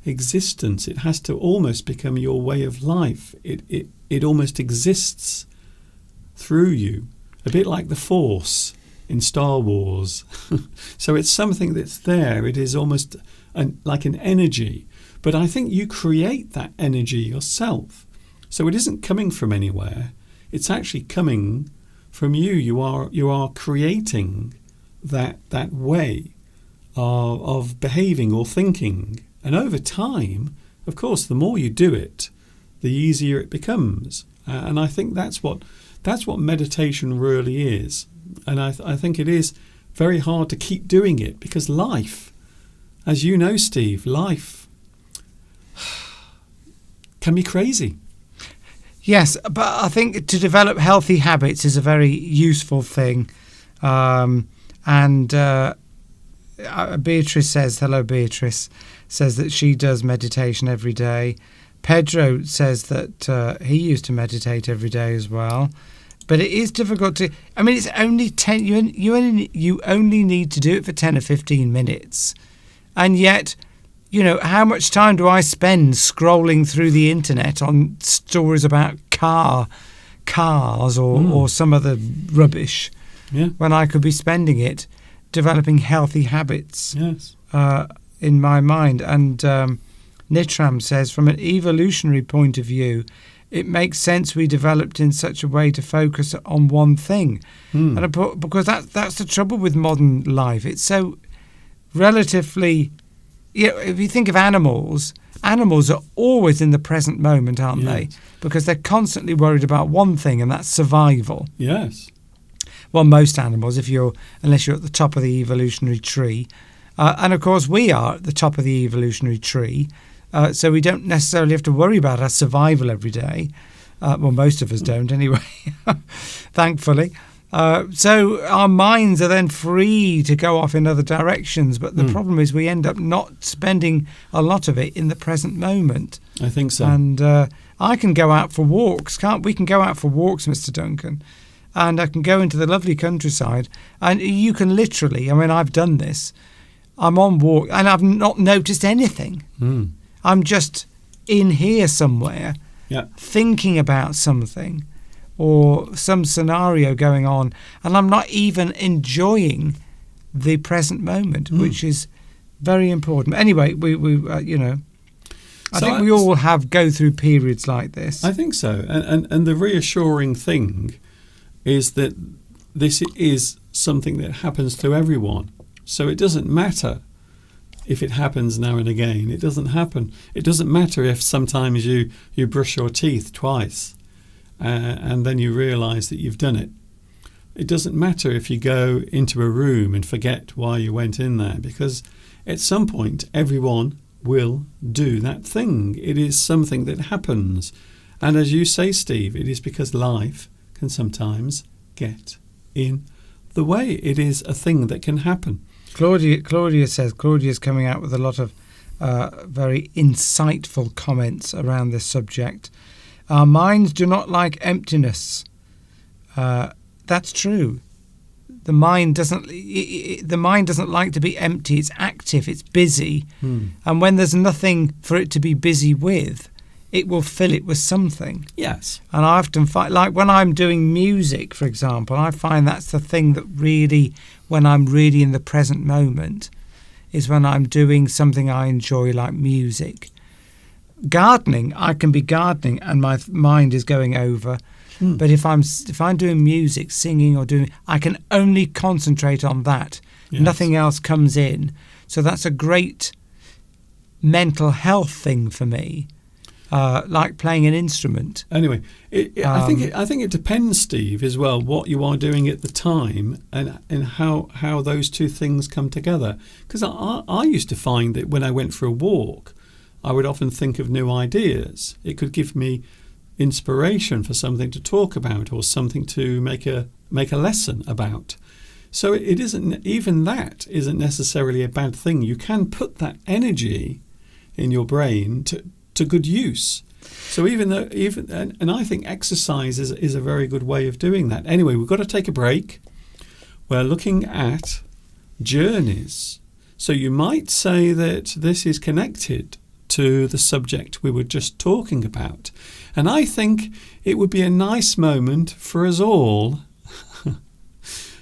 existence. It has to almost become your way of life. It almost exists through you, a bit like the Force in Star Wars. So it's something that's there. It is almost like an energy, but I think you create that energy yourself. So it isn't coming from anywhere. It's actually coming from you. You are creating that way of behaving or thinking. And over time, of course, the more you do it, the easier it becomes. And I think that's what meditation really is. And I think it is very hard to keep doing it, because life, as you know, Steve, life can be crazy. Yes, but I think to develop healthy habits is a very useful thing. Beatrice says, hello Beatrice, says that she does meditation every day. Pedro says that he used to meditate every day as well. But it is difficult to... I mean, it's only 10... You only need to do it for 10 or 15 minutes. And yet, how much time do I spend scrolling through the internet on stories about cars or some other rubbish, when I could be spending it developing healthy habits? Yes. In my mind. And Nitram says, from an evolutionary point of view, it makes sense we developed in such a way to focus on one thing. And because that's the trouble with modern life. It's so relatively... if you think of animals are always in the present moment, aren't they? Because they're constantly worried about one thing, and that's survival. Yes. Well, most animals, unless you're at the top of the evolutionary tree. And of course, we are at the top of the evolutionary tree. So we don't necessarily have to worry about our survival every day. Well, most of us don't anyway, thankfully. So our minds are then free to go off in other directions. But the problem is we end up not spending a lot of it in the present moment. I think so. And I can go out for walks, can't we? Can go out for walks, Mr. Duncan. And I can go into the lovely countryside. And you can literally, I mean, I've done this. I'm on walk and I've not noticed anything. I'm just in here somewhere thinking about something or some scenario going on, and I'm not even enjoying the present moment, which is very important. Anyway, we I think we all go through periods like this. I think so. And the reassuring thing is that this is something that happens to everyone. So it doesn't matter if it happens now and again. It doesn't happen. It doesn't matter if sometimes you brush your teeth twice and then you realise that you've done it. It doesn't matter if you go into a room and forget why you went in there, because at some point everyone will do that thing. It is something that happens. And as you say, Steve, it is because life can sometimes get in the way. It is a thing that can happen. Claudia's coming out with a lot of very insightful comments around this subject. Our minds do not like emptiness. That's true. The mind doesn't like to be empty. It's active. It's busy, and when there's nothing for it to be busy with, it will fill it with something. Yes. And I often find, like when I'm doing music, for example, I find that's the thing that really, when I'm really in the present moment, is when I'm doing something I enjoy, like music. Gardening, I can be gardening and my mind is going over. But if I'm doing music, singing or doing, I can only concentrate on that. Yes. Nothing else comes in. So that's a great mental health thing for me. Like playing an instrument. Anyway, I think it depends, Steve, as well, what you are doing at the time and how those two things come together. Because I used to find that when I went for a walk, I would often think of new ideas. It could give me inspiration for something to talk about or something to make a lesson about. So it isn't, even that isn't necessarily a bad thing. You can put that energy in your brain to good use. So and I think exercise is a very good way of doing that. Anyway, we've got to take a break. We're looking at journeys. So you might say that this is connected to the subject we were just talking about. And I think it would be a nice moment for us all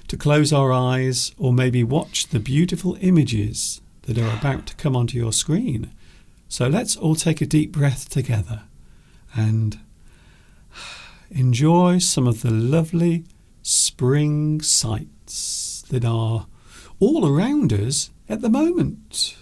to close our eyes or maybe watch the beautiful images that are about to come onto your screen. So let's all take a deep breath together and enjoy some of the lovely spring sights that are all around us at the moment.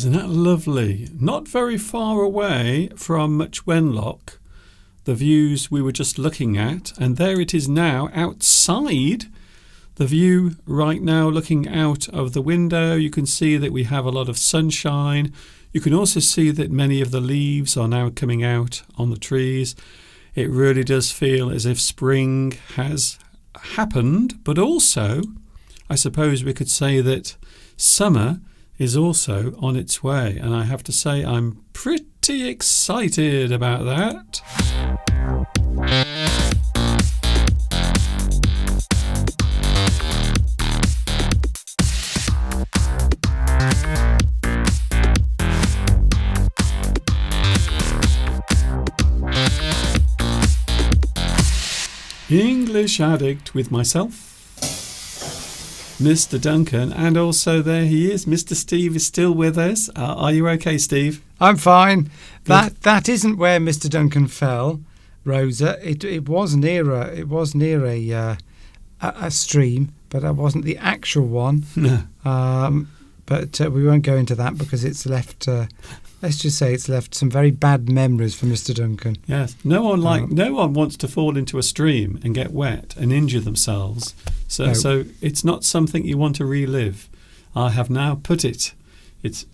Isn't that lovely? Not very far away from Much Wenlock, the views we were just looking at, and there it is now outside. The view right now, looking out of the window, you can see that we have a lot of sunshine. You can also see that many of the leaves are now coming out on the trees. It really does feel as if spring has happened, but also, I suppose we could say that summer is also on its way, and I have to say I'm pretty excited about that. English Addict with myself, Mr. Duncan, and also there he is. Mr. Steve is still with us. Are you okay, Steve? I'm fine. That isn't where Mr. Duncan fell, Rosa. It was near a stream, but that wasn't the actual one. No. But we won't go into that because it's left. Let's just say it's left some very bad memories for Mr. Duncan. Yes. No one wants to fall into a stream and get wet and injure themselves. So it's not something you want to relive. I have now put it.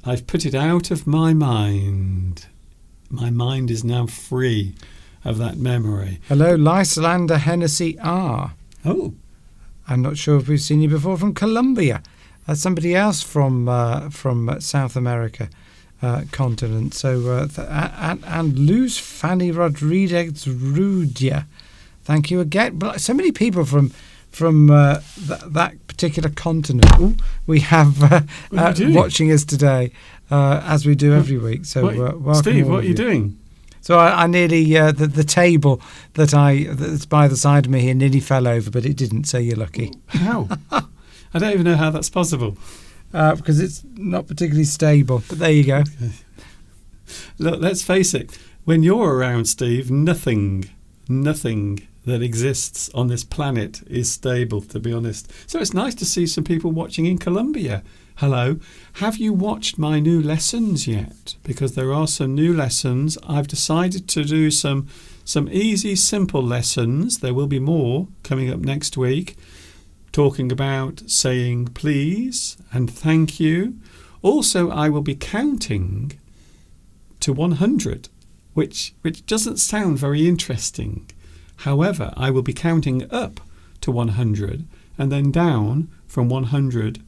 I've put it out of my mind. My mind is now free of that memory. Hello, Lyslander Hennessy R. Oh. I'm not sure if we've seen you before from Colombia. Somebody else from South America. Continent. So and Luz Fanny Rodriguez Rudia, thank you again. But so many people from that particular continent. Ooh, we have watching us today, as we do every week. So welcome, Steve. What are you doing? So I nearly the table that's by the side of me here nearly fell over, but it didn't. So you're lucky. How? I don't even know how that's possible. Because it's not particularly stable. But there you go. Okay. Look, let's face it. When you're around, Steve, nothing that exists on this planet is stable, to be honest. So it's nice to see some people watching in Colombia. Hello. Have you watched my new lessons yet? Because there are some new lessons. I've decided to do some easy, simple lessons. There will be more coming up next week, talking about saying please and thank you. Also, I will be counting to 100, which doesn't sound very interesting. However, I will be counting up to 100 and then down from 100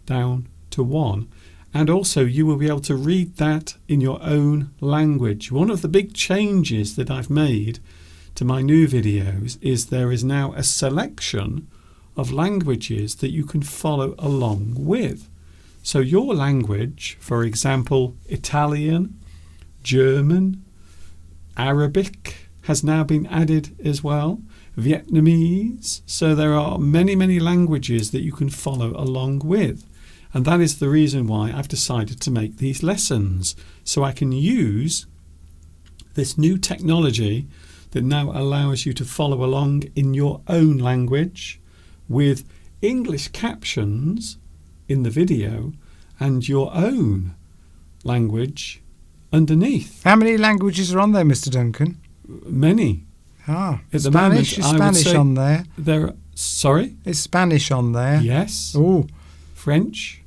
down to 1. And also you will be able to read that in your own language. One of the big changes that I've made to my new videos is there is now a selection of languages that you can follow along with. So your language, for example, Italian, German, Arabic has now been added as well, Vietnamese. So there are many, many languages that you can follow along with. And that is the reason why I've decided to make these lessons, so I can use this new technology that now allows you to follow along in your own language with English captions in the video and your own language underneath. How many languages are on there, Mr. Duncan? Many. At the Spanish, moment, I would say on there. Sorry? Is Spanish on there? Yes. Oh. French?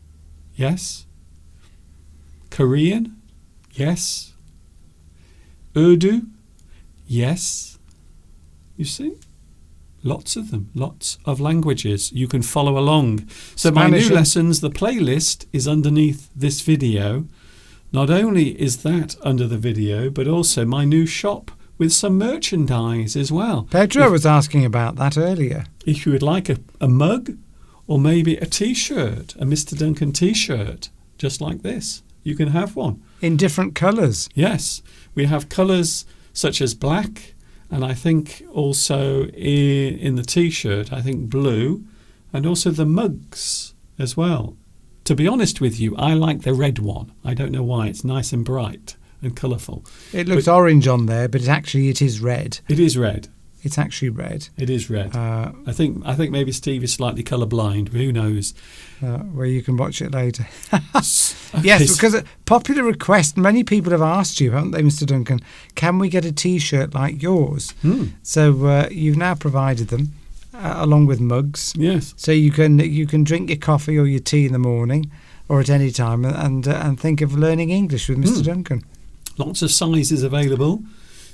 Yes. Korean? Yes. Urdu? Yes. You see? Lots of them. Lots of languages you can follow along. So my new lessons, the playlist is underneath this video. Not only is that under the video, but also my new shop with some merchandise as well. Pedro was asking about that earlier. If you would like a mug or maybe a T-shirt, a Mr. Duncan T-shirt, just like this, you can have one. In different colours? Yes. We have colours such as black, and I think also in the T-shirt, I think blue, and also the mugs as well. To be honest with you, I like the red one. I don't know why. It's nice and bright and colourful. It looks orange on there, but it is red. It is red. It's actually red. It is red. I think maybe Steve is slightly colourblind. Who knows? Where you can watch it later. Okay. Yes, because a popular request, many people have asked you, haven't they, Mr. Duncan, can we get a T-shirt like yours? So you've now provided them, along with mugs. Yes. So you can drink your coffee or your tea in the morning or at any time and think of learning English with Mr. Duncan. Lots of sizes available,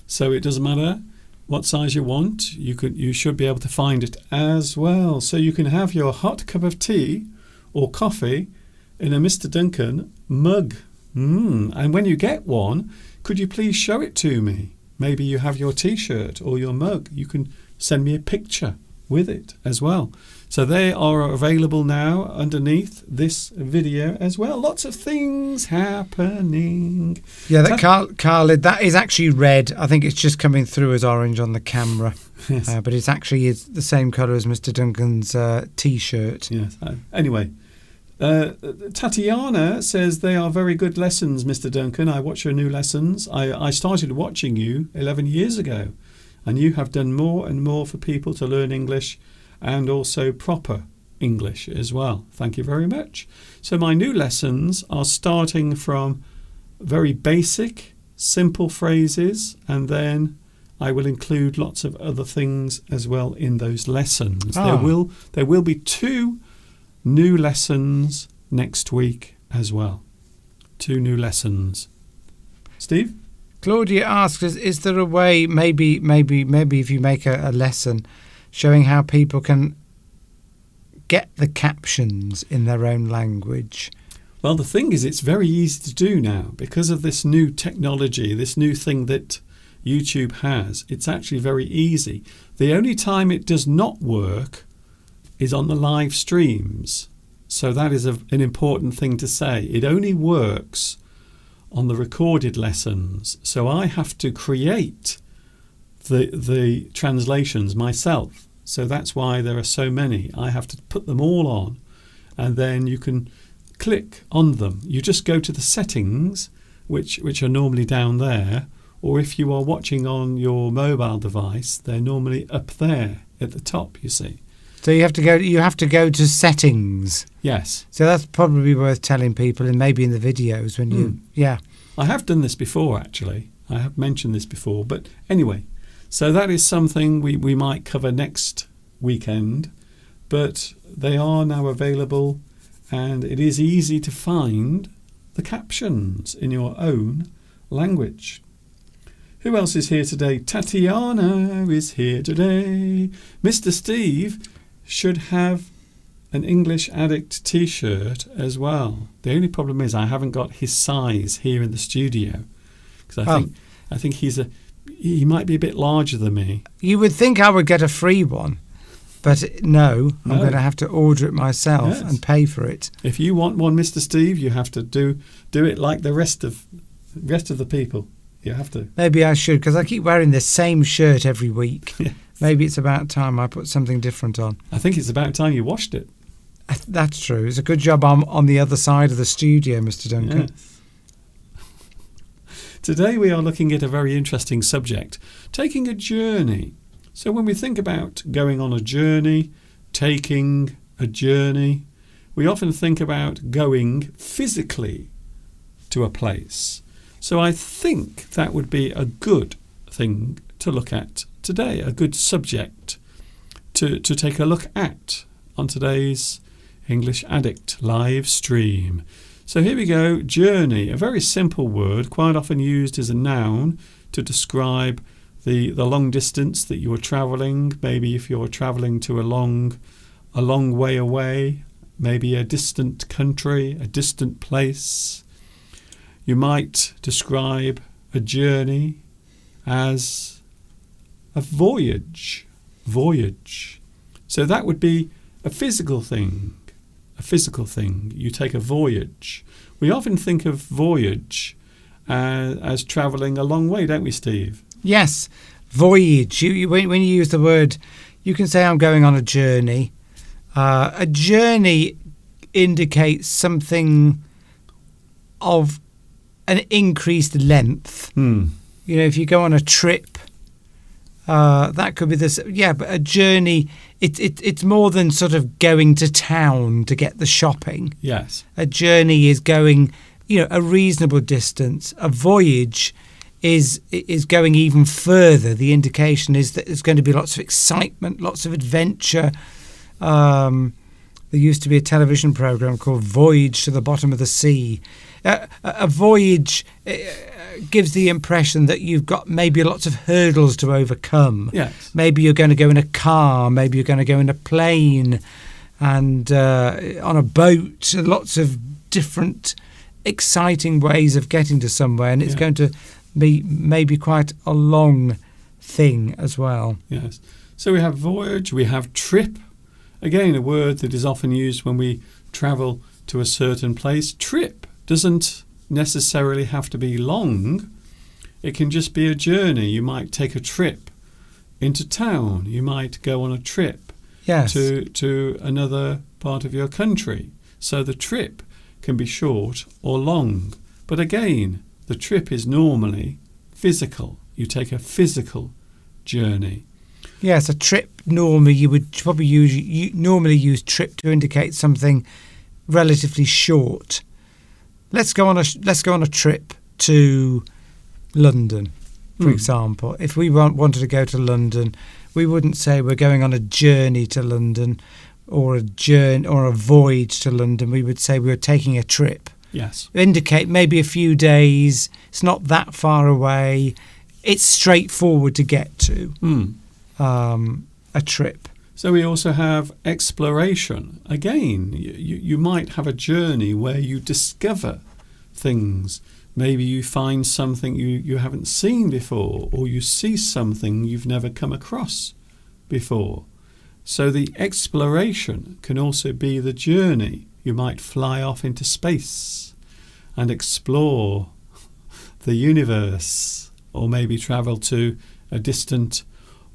so it doesn't matter what size you want. You should be able to find it as well. So you can have your hot cup of tea or coffee in a Mr. Duncan mug. And when you get one, could you please show it to me? Maybe you have your T-shirt or your mug. You can send me a picture with it as well. So they are available now underneath this video as well. Lots of things happening. Yeah, that car lid, that is actually red. I think it's just coming through as orange on the camera. Yes. But it's actually the same colour as Mr. Duncan's T-shirt. Yes. Anyway, Tatiana says they are very good lessons, Mr. Duncan. I watch your new lessons. I started watching you 11 years ago, and you have done more and more for people to learn English and also proper English as well. Thank you very much. So my new lessons are starting from very basic, simple phrases, and then I will include lots of other things as well in those lessons. There will be 2 new lessons next week as well. 2 new lessons. Steve? Claudia asks, is there a way, maybe if you make a lesson showing how people can get the captions in their own language? Well, the thing is, it's very easy to do now because of this new technology, this new thing that YouTube has. It's actually very easy. The only time it does not work is on the live streams. So that is an important thing to say. It only works on the recorded lessons. So I have to create the translations myself. So that's why there are so many. I have to put them all on, and then you can click on them. You just go to the settings, which are normally down there, or if you are watching on your mobile device, they're normally up there at the top, you see. So you have to go to settings. Yes. So that's probably worth telling people, and maybe in the videos when you I have done this before, actually. I have mentioned this before, but anyway. So that is something we might cover next weekend, but they are now available, and it is easy to find the captions in your own language. Who else is here today? Tatiana is here today. Mr. Steve should have an English Addict T-shirt as well. The only problem is I haven't got his size here in the studio, because I think he might be a bit larger than me. You would think I would get a free one, but no. I'm going to have to order it myself and pay for it. If you want one, Mr. Steve, you have to do it like the rest of the people. You have to. Maybe I should, because I keep wearing the same shirt every week. Yes. Maybe it's about time I put something different on. I think it's about time you washed it. That's true. It's a good job I'm on the other side of the studio, Mr. Duncan. Yes. Today we are looking at a very interesting subject, taking a journey. So when we think about going on a journey, taking a journey, we often think about going physically to a place. So I think that would be a good thing to look at today, a good subject to take a look at on today's English Addict live stream. So here we go, journey, a very simple word, quite often used as a noun to describe the long distance that you are travelling. Maybe if you're travelling to a long way away, maybe a distant country, a distant place. You might describe a journey as a voyage. So that would be a physical thing. You take a voyage. We often think of voyage as travelling a long way, don't we, Steve? Yes, voyage. When you use the word, you can say I'm going on a journey. A journey indicates something of an increased length. You know, if you go on a trip, That could be this. Yeah, but a journey. It's more than sort of going to town to get the shopping. Yes. A journey is going, a reasonable distance. A voyage is going even further. The indication is that there's going to be lots of excitement, lots of adventure. There used to be a television program called Voyage to the Bottom of the Sea. A voyage gives the impression that you've got maybe lots of hurdles to overcome. Yes. Maybe you're going to go in a car, maybe you're going to go in a plane and on a boat. Lots of different exciting ways of getting to somewhere, and it's going to be maybe quite a long thing as well. Yes. So we have voyage, we have trip. Again, a word that is often used when we travel to a certain place. Trip doesn't necessarily have to be long. It can just be a journey. You might take a trip into town. You might go on a trip to another part of your country. So the trip can be short or long. But again, the trip is normally physical. You take a physical journey. Yes, a trip normally you would probably use trip to indicate something relatively short. Let's go on a trip to London, for example. If we wanted to go to London, we wouldn't say we're going on a journey to London or a voyage to London. We would say we were taking a trip. Yes. Indicate maybe a few days. It's not that far away. It's straightforward to get to. A trip. So we also have exploration. Again, you might have a journey where you discover things. Maybe you find something you haven't seen before, or you see something you've never come across before. So the exploration can also be the journey. You might fly off into space and explore the universe, or maybe travel to a distant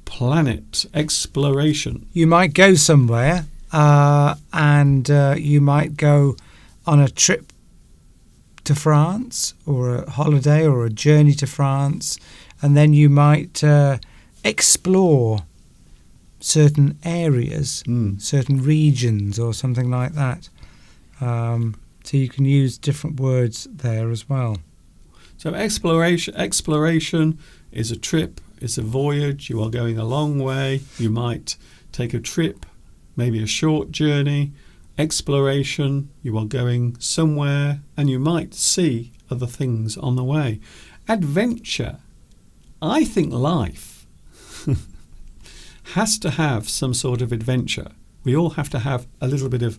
planet. Exploration. You might go somewhere and you might go on a trip to France, or a holiday or a journey to France, and then you might explore certain areas, certain regions or something like that. So you can use different words there as well. So exploration is a trip. It's a voyage. You are going a long way. You might take a trip, maybe a short journey. Exploration, you are going somewhere and you might see other things on the way. Adventure, I think life has to have some sort of adventure. We all have to have a little bit of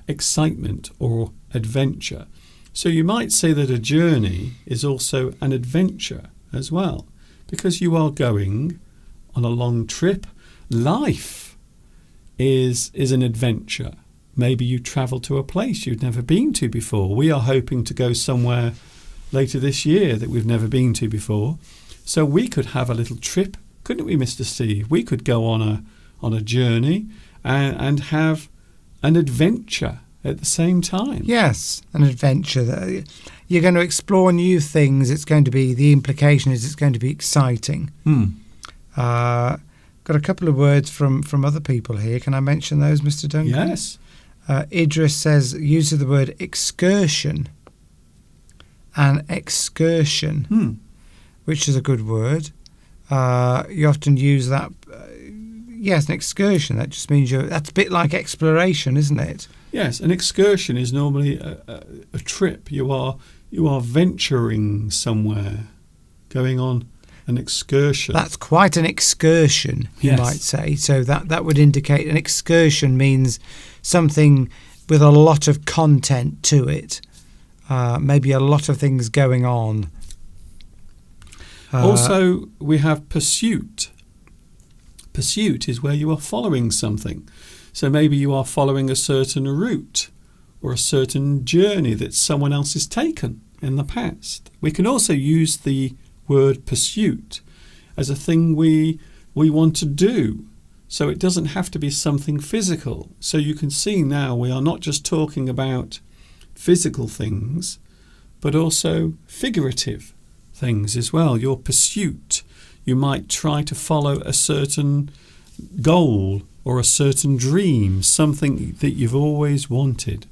excitement or adventure. So you might say that a journey is also an adventure as well, because you are going on a long trip. Life is an adventure. Maybe you travel to a place you've never been to before. We are hoping to go somewhere later this year that we've never been to before. So we could have a little trip, couldn't we, Mr. Steve? We could go on a journey and have an adventure at the same time. Yes, an adventure. You're going to explore new things. The implication is it's going to be exciting. Got a couple of words from other people here. Can I mention those, Mr. Duncan? Yes. Idris says, uses the word excursion. An excursion, which is a good word. You often use that. Yes, an excursion. That just means that's a bit like exploration, isn't it? Yes, an excursion is normally a trip. You are venturing somewhere, going on an excursion. That's quite an excursion, you might say. So that would indicate an excursion means something with a lot of content to it, maybe a lot of things going on. Also, we have pursuit. Pursuit is where you are following something. So maybe you are following a certain route or a certain journey that someone else has taken in the past. We can also use the word pursuit as a thing we want to do. So it doesn't have to be something physical. So you can see now we are not just talking about physical things, but also figurative things as well. Your pursuit, You might try to follow a certain goal or a certain dream, something that you've always wanted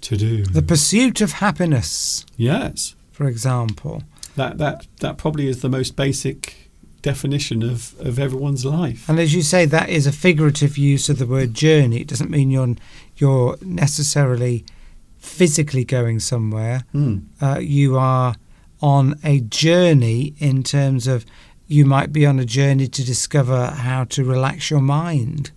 to do. The pursuit of happiness, Yes. for example. That probably is the most basic definition of everyone's life. And as you say, that is a figurative use of the word journey. It doesn't mean you're necessarily physically going somewhere. You are on a journey in terms of you might be on a journey to discover how to relax your mind,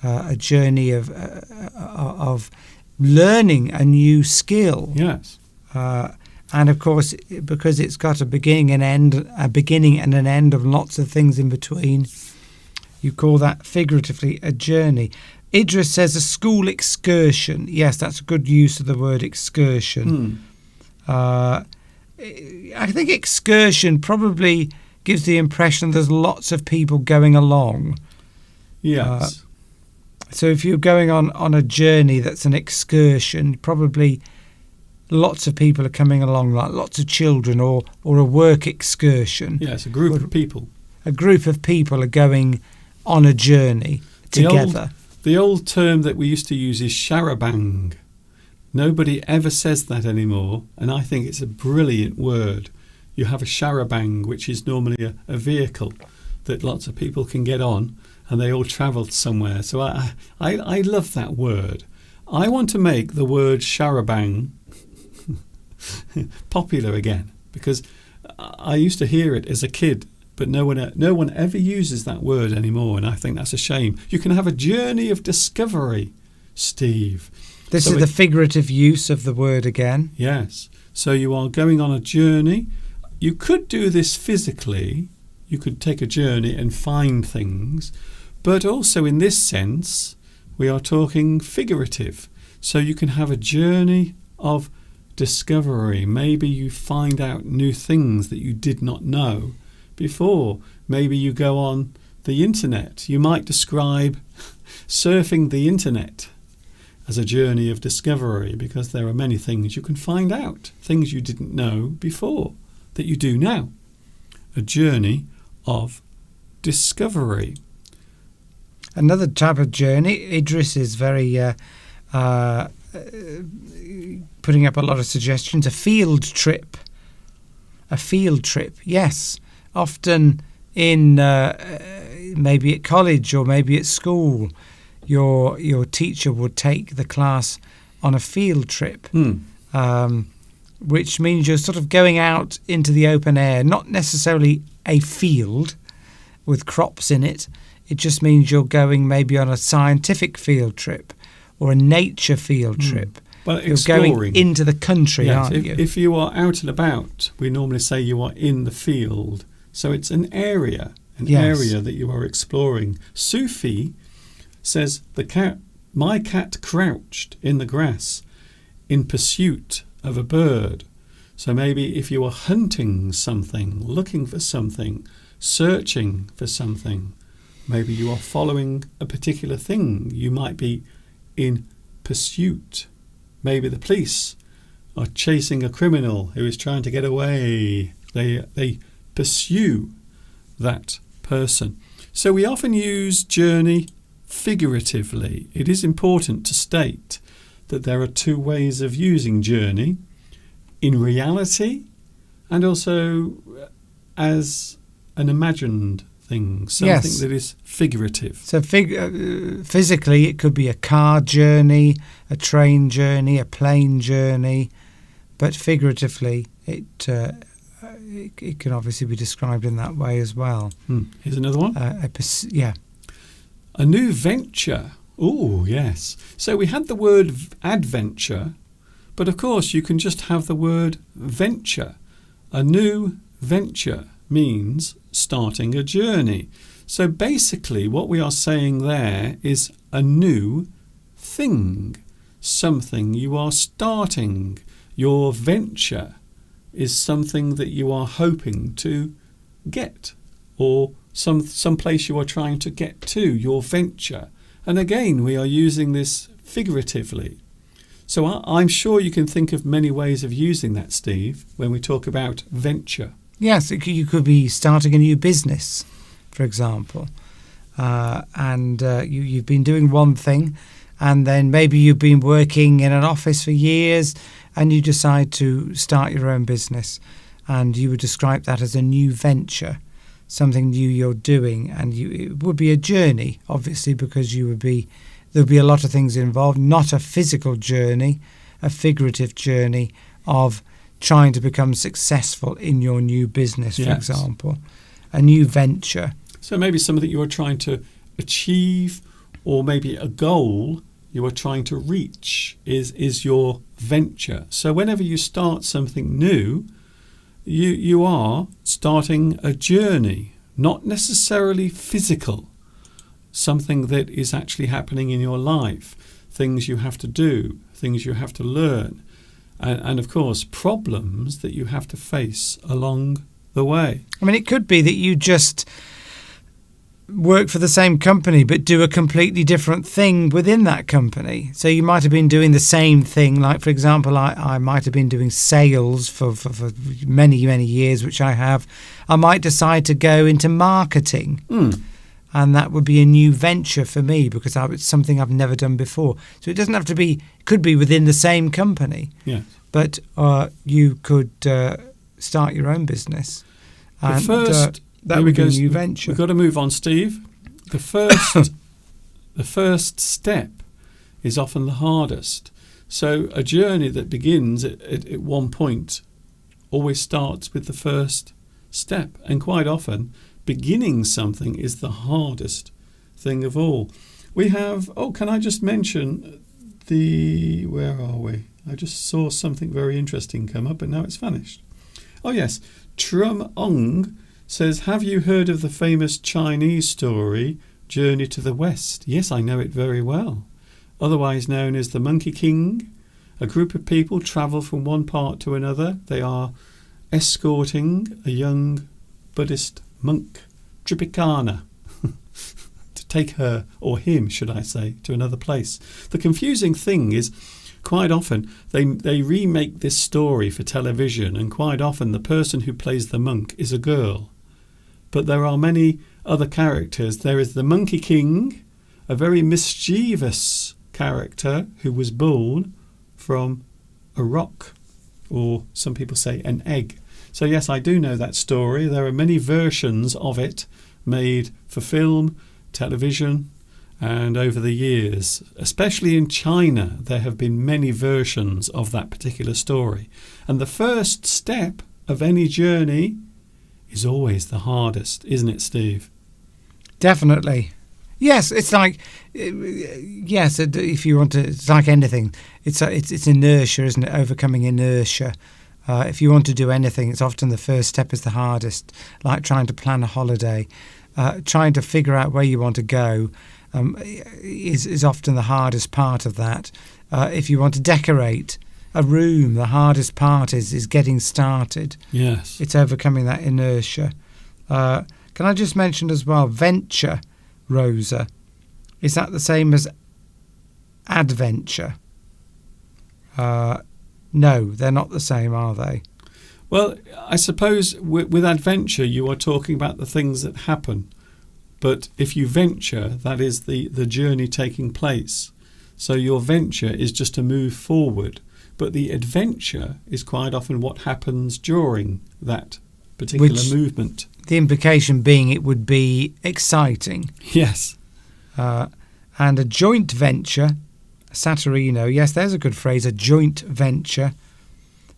a journey of learning a new skill. Yes. And of course, because it's got a beginning and an end of lots of things in between, you call that figuratively a journey. Idris says a school excursion. Yes, that's a good use of the word excursion. I think excursion probably gives the impression there's lots of people going along. Yes. So if you're going on a journey that's an excursion, probably lots of people are coming along, like lots of children, or a work excursion. Yes, a group of people. A group of people are going on a journey together. The old term that we used to use is charabang. Nobody ever says that anymore, and I think it's a brilliant word. You have a charabang, which is normally a vehicle that lots of people can get on, and they all travel somewhere. So I love that word. I want to make the word charabang popular again, because I used to hear it as a kid, but no one ever uses that word anymore, and I think that's a shame. You can have a journey of discovery, Steve. This is the figurative use of the word again. Yes. So you are going on a journey. You could do this physically. You could take a journey and find things. But also in this sense, we are talking figurative. So you can have a journey of discovery. Maybe you find out new things that you did not know before. Maybe you go on the internet. You might describe surfing the internet as a journey of discovery, because there are many things you can find out, things you didn't know before that you do now. A journey of discovery. Another type of journey, Idris is very putting up a lot of suggestions. A field trip. A field trip, yes. Often in maybe at college or maybe at school, your teacher would take the class on a field trip, which means you're sort of going out into the open air, not necessarily a field with crops in it. It just means you're going maybe on a scientific field trip or a nature field trip. Well, you're exploring. going into the country, yes, aren't you? If you are out and about, we normally say you are in the field. So it's an area that you are exploring. Sufi says, my cat crouched in the grass in pursuit of a bird. So maybe if you are hunting something, looking for something, searching for something, maybe you are following a particular thing. You might be in pursuit. Maybe the police are chasing a criminal who is trying to get away. They pursue that person. So we often use journey figuratively. It is important to state that there are two ways of using journey: in reality and also as an imagined thing, something that is figurative. So physically it could be a car journey, a train journey, a plane journey, but figuratively it can obviously be described in that way as well. Here's another one. A new venture. Oh, yes. So we had the word adventure, but of course you can just have the word venture. A new venture means starting a journey. So basically what we are saying there is a new thing, something you are starting. Your venture is something that you are hoping to get, or some place you are trying to get to, your venture. And again, we are using this figuratively. So I'm sure you can think of many ways of using that, Steve, when we talk about venture. Yes, you could be starting a new business, for example, and you've been doing one thing, and then maybe you've been working in an office for years, and you decide to start your own business, and you would describe that as a new venture, something new you're doing, and it would be a journey, obviously, because there'll be a lot of things involved, not a physical journey, a figurative journey of trying to become successful in your new business, for example, a new venture. So maybe something you are trying to achieve, or maybe a goal you are trying to reach is your venture. So whenever you start something new, you are starting a journey, not necessarily physical, something that is actually happening in your life, things you have to do, things you have to learn, and of course problems that you have to face along the way. I mean, it could be that you just work for the same company but do a completely different thing within that company. So you might have been doing the same thing, like for example I might have been doing sales for many years, which I have. I might decide to go into marketing, and that would be a new venture for me because it's something I've never done before. So it doesn't have to be, it could be within the same company, but you could start your own business. And that would be a new venture. We've got to move on, Steve. The first step is often the hardest. So a journey that begins at one point always starts with the first step. And quite often, beginning something is the hardest thing of all. We have, can I just mention where are we? I just saw something very interesting come up, but now it's vanished. Oh yes, Trum Ong says, have you heard of the famous Chinese story, Journey to the West? Yes, I know it very well. Otherwise known as the Monkey King. A group of people travel from one part to another. They are escorting a young Buddhist monk, Tripikana, to take her, or him, should I say, to another place. The confusing thing is, quite often they remake this story for television, and quite often the person who plays the monk is a girl. But there are many other characters. There is the Monkey King, a very mischievous character who was born from a rock, or some people say an egg. So yes, I do know that story. There are many versions of it made for film, television, and over the years, especially in China, there have been many versions of that particular story. And the first step of any journey is always the hardest, isn't it, Steve? Definitely. Yes, it's like, if you want to, it's like anything. It's inertia, isn't it? Overcoming inertia. If you want to do anything, it's often the first step is the hardest, like trying to plan a holiday. Trying to figure out where you want to go is often the hardest part of that. If you want to decorate a room, the hardest part is getting started. Yes. It's overcoming that inertia. Can I just mention as well, venture, Rosa, is that the same as adventure? No, they're not the same, are they? Well, I suppose with adventure you are talking about the things that happen. But if you venture, that is the journey taking place. So your venture is just a move forward. But the adventure is quite often what happens during that particular movement. The implication being it would be exciting. Yes. And a joint venture, Saturino, yes, there's a good phrase, a joint venture.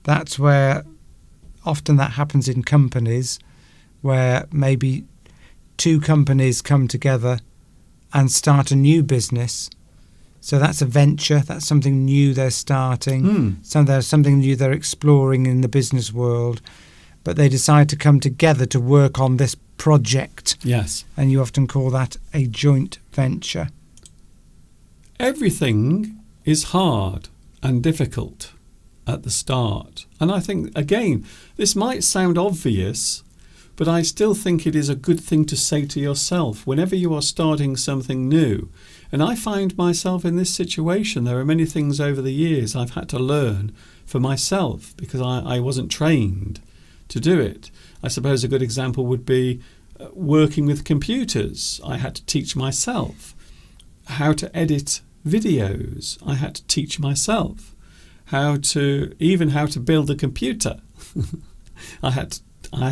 That's where often that happens in companies where maybe two companies come together and start a new business. So that's a venture. That's something new they're starting. So there's something new they're exploring in the business world. But they decide to come together to work on this project. Yes. And you often call that a joint venture. Everything is hard and difficult at the start. And I think, again, this might sound obvious, but I still think it is a good thing to say to yourself whenever you are starting something new. And I find myself in this situation. There are many things over the years I've had to learn for myself because I wasn't trained to do it. I suppose a good example would be working with computers. I had to teach myself how to edit videos. I had to teach myself how to build a computer. I had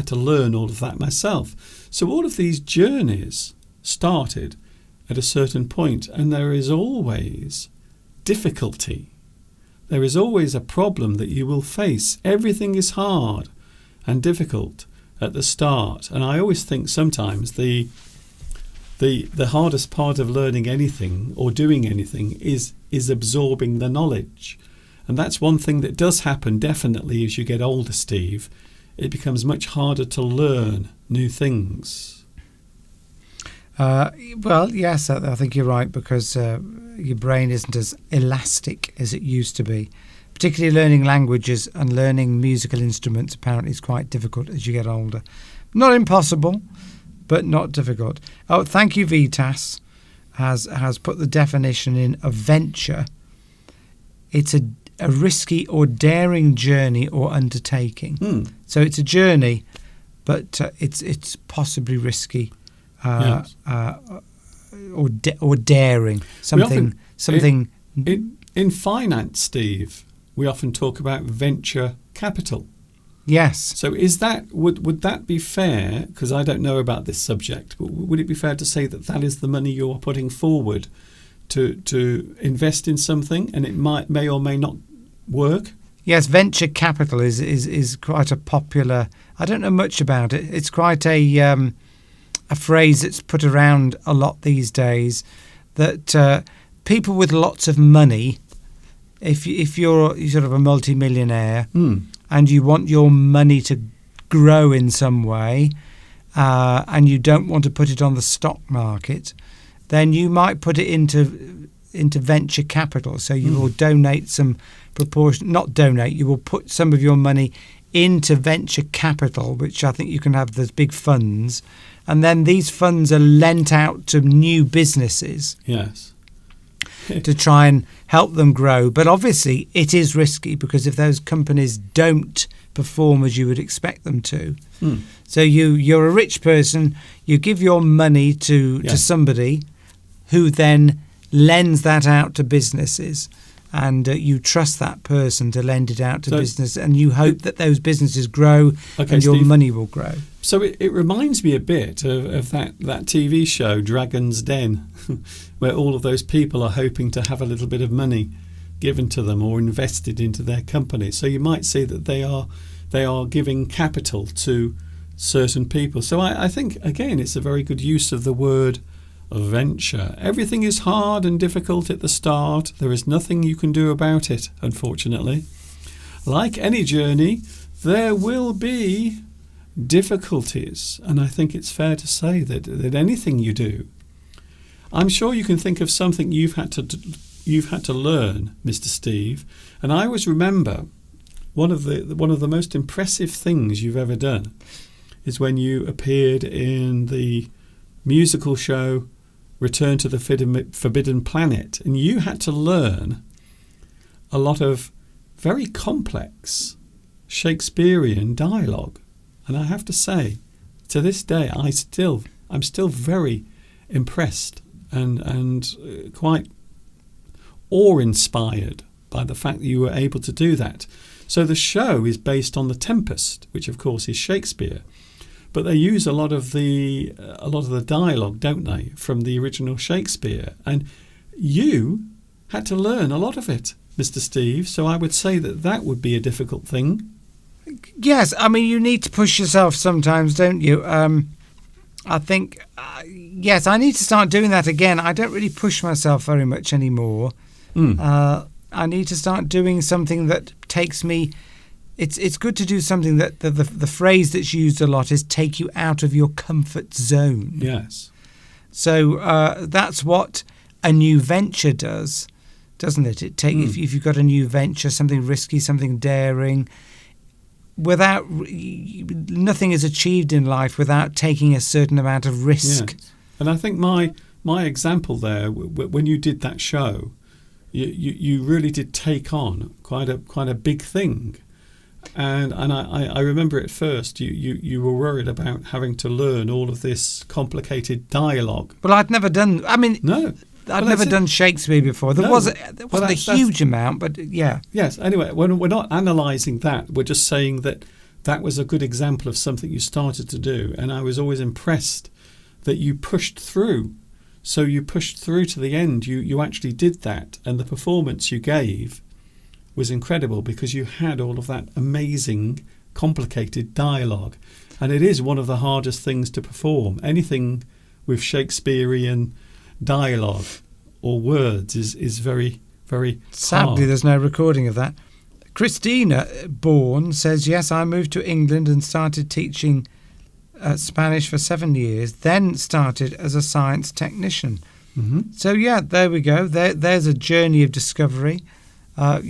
to learn all of that myself. So all of these journeys started at a certain point, and there is always difficulty. There is always a problem that you will face. Everything is hard and difficult at the start, and I always think sometimes the hardest part of learning anything or doing anything is absorbing the knowledge. And that's one thing that does happen definitely as you get older, Steve. It becomes much harder to learn new things. Well, yes, I think you're right, because your brain isn't as elastic as it used to be. Particularly learning languages and learning musical instruments apparently is quite difficult as you get older. Not impossible, but not difficult. Oh, thank you, Vitas, has put the definition in of venture. It's a risky or daring journey or undertaking. So it's a journey, but it's possibly risky. Yes. Or daring, something. In finance, Steve, we often talk about venture capital. Yes. So would that be fair? Because I don't know about this subject, but would it be fair to say that is the money you're putting forward to invest in something, and it may or may not work? Yes, venture capital is quite a popular. I don't know much about it. It's quite a phrase that's put around a lot these days, that people with lots of money, if you're sort of a multi-millionaire and you want your money to grow in some way, and you don't want to put it on the stock market, then you might put it into venture capital. So you will donate some proportion, not donate, you will put some of your money into venture capital, which I think you can have those big funds. And then these funds are lent out to new businesses. Yes. To try and help them grow. But obviously it is risky, because if those companies don't perform as you would expect them to. So you're a rich person, you give your money to somebody who then lends that out to businesses. And you trust that person to lend it out to business, and you hope that those businesses grow and your Steve, money will grow. So it reminds me a bit of that TV show, Dragon's Den, where all of those people are hoping to have a little bit of money given to them or invested into their company. So you might say that they are giving capital to certain people. So I think, again, it's a very good use of the word venture. Everything is hard and difficult at the start. There is nothing you can do about it, unfortunately. Like any journey, there will be difficulties, and I think it's fair to say that anything you do, I'm sure you can think of something you've had to learn, Mr. Steve. And I always remember one of the most impressive things you've ever done is when you appeared in the musical show Return to the Forbidden Planet, and you had to learn a lot of very complex Shakespearean dialogue. And I have to say, to this day, I'm still very impressed and quite awe-inspired by the fact that you were able to do that. So the show is based on The Tempest, which of course is Shakespeare. But they use a lot of the dialogue, don't they, from the original Shakespeare? And you had to learn a lot of it, Mr. Steve. So I would say that would be a difficult thing. Yes, I mean, you need to push yourself sometimes, don't you? I think, yes, I need to start doing that again. I don't really push myself very much anymore. I need to start doing something that takes me. It's good to do something that the phrase that's used a lot is take you out of your comfort zone. Yes. So that's what a new venture does, doesn't it? If you've got a new venture, something risky, something daring, nothing is achieved in life without taking a certain amount of risk. Yes. And I think my example there, when you did that show, you really did take on quite a big thing. And I remember at first you were worried about having to learn all of this complicated dialogue. Well, I'd never done. I mean, No. I'd never done Shakespeare before. There wasn't a huge amount, but yeah. Yes. Anyway, we're not analysing that. We're just saying that was a good example of something you started to do, and I was always impressed that you pushed through. So you pushed through to the end. You actually did that, and the performance you gave was incredible because you had all of that amazing, complicated dialogue, and it is one of the hardest things to perform. Anything with Shakespearean dialogue or words is very, very Sadly, hard. there's no recording of that. Christina Bourne says, yes, I moved to England and started teaching Spanish for 7 years, then started as a science technician. Mm-hmm. So, yeah, there we go. There's a journey of discovery that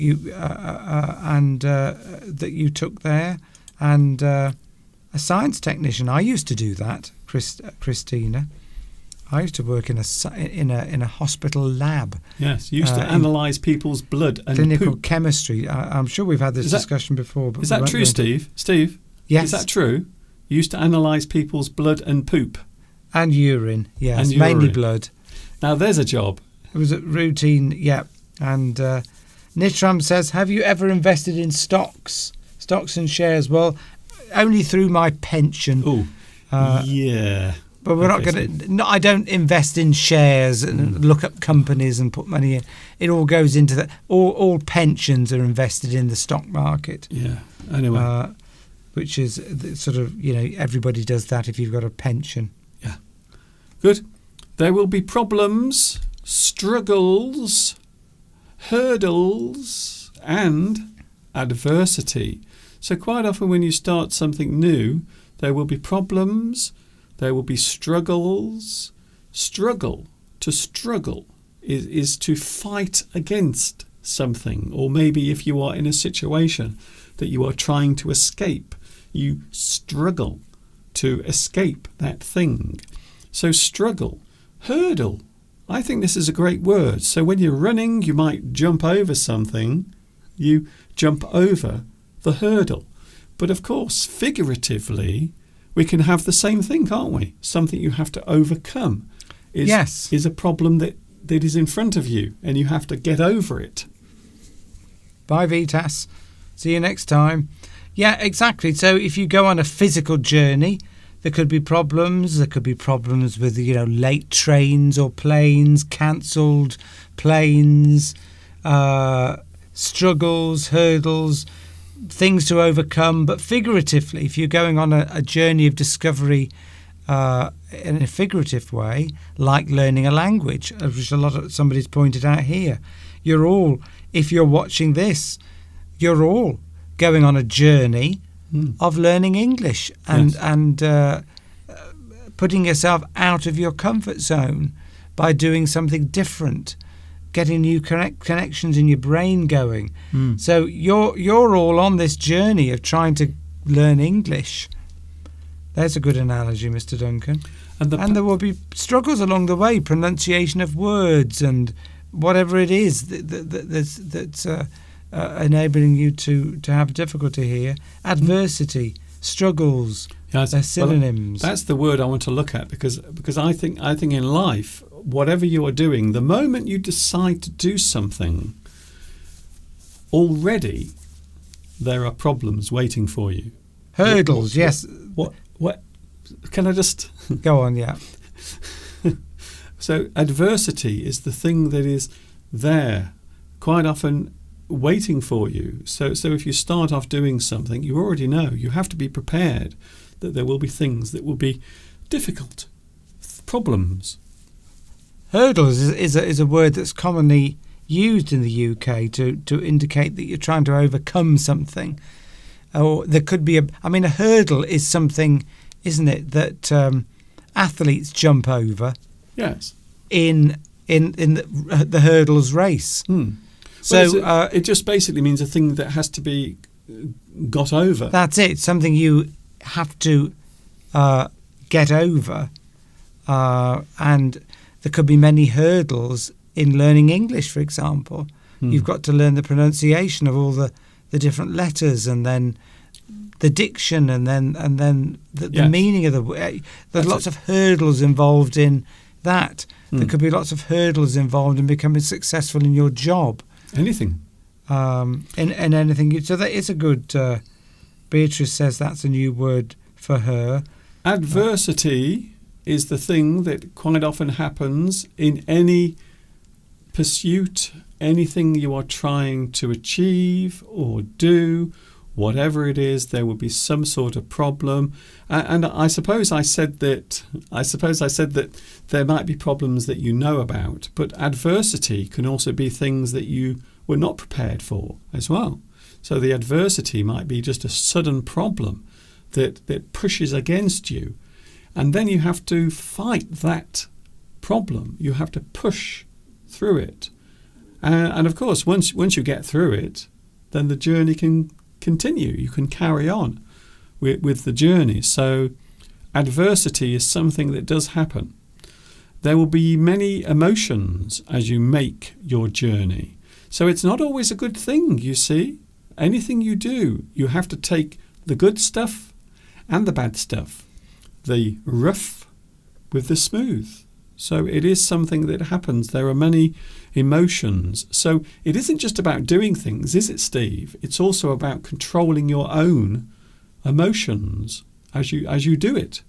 you took there. And a science technician. I used to do that, Christina. I used to work in a hospital lab. Yes, you used to analyse people's blood and clinical poop. chemistry. I'm sure we've had this discussion before. But Is that true, Steve? Steve? Yes. Is that true? You used to analyse people's blood and poop? And urine, yes. And mainly urine. blood. Now, there's a job. It was a routine, yeah. And Nitram says, have you ever invested in stocks and shares? Well, only through my pension. Oh, yeah. But we're not going to. No, I don't invest in shares and look up companies and put money in. It all goes into that. All pensions are invested in the stock market. Yeah. Anyway, which is sort of, everybody does that if you've got a pension. Yeah. Good. There will be problems, struggles, hurdles, and adversity. So quite often when you start something new, there will be problems. There will be struggles. To struggle is to fight against something. Or maybe if you are in a situation that you are trying to escape, you struggle to escape that thing. So struggle. Hurdle. I think this is a great word. So when you're running, you might jump over something. You jump over the hurdle. But of course, figuratively, we can have the same thing, can't we? Something you have to overcome is a problem that is in front of you and you have to get over it. Bye, Vitas. See you next time. Yeah, exactly. So if you go on a physical journey, there could be problems. There could be problems with, late trains or planes, cancelled planes, struggles, hurdles, things to overcome. But figuratively, if you're going on a journey of discovery in a figurative way, like learning a language, which somebody's pointed out here, if you're watching this, you're all going on a journey of learning English and putting yourself out of your comfort zone by doing something different, getting new connections in your brain going. So you're all on this journey of trying to learn English. There's a good analogy, Mr. Duncan. And there will be struggles along the way, pronunciation of words and whatever it is that's enabling you to have difficulty here. Adversity, struggles, they're synonyms. Well, that's the word I want to look at because I think in life, whatever you are doing, the moment you decide to do something, already there are problems waiting for you. Hurdles, yes. What? Can I just go on? Yeah. So adversity is the thing that is there, quite often waiting for you. So if you start off doing something, you already know you have to be prepared that there will be things that will be difficult, problems. Hurdles is a word that's commonly used in the UK to indicate that you're trying to overcome something. Or there could be a hurdle is something, isn't it, that athletes jump over. Yes. In the hurdles race. So it just basically means a thing that has to be got over. That's it. Something you have to get over, and there could be many hurdles in learning English. For example, you've got to learn the pronunciation of all the the different letters, and then the diction, and then the Yes. meaning of the word. There's That's lots of hurdles involved in that. There Mm. could be lots of hurdles involved in becoming successful in your job, Anything. in anything. So that is a good. Beatrice says that's a new word for her. Adversity is the thing that quite often happens in any pursuit, anything you are trying to achieve or do, whatever it is, there will be some sort of problem. And I suppose I said that there might be problems that you know about, but adversity can also be things that you were not prepared for as well. So the adversity might be just a sudden problem that pushes against you. And then you have to fight that problem. You have to push through it. And of course, once you get through it, then the journey can continue. You can carry on with the journey. So adversity is something that does happen. There will be many emotions as you make your journey. So it's not always a good thing, you see. Anything you do, you have to take the good stuff and the bad stuff, the rough with the smooth. So it is something that happens. There are many emotions. So it isn't just about doing things, is it, Steve? It's also about controlling your own emotions as you do it.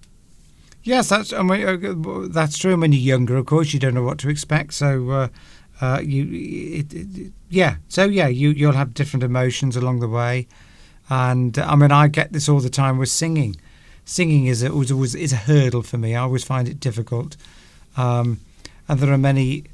Yes, that's true. And when you're younger, of course, you don't know what to expect. So you'll have different emotions along the way. And I get this all the time with singing. Singing is a hurdle for me. I always find it difficult. And there are many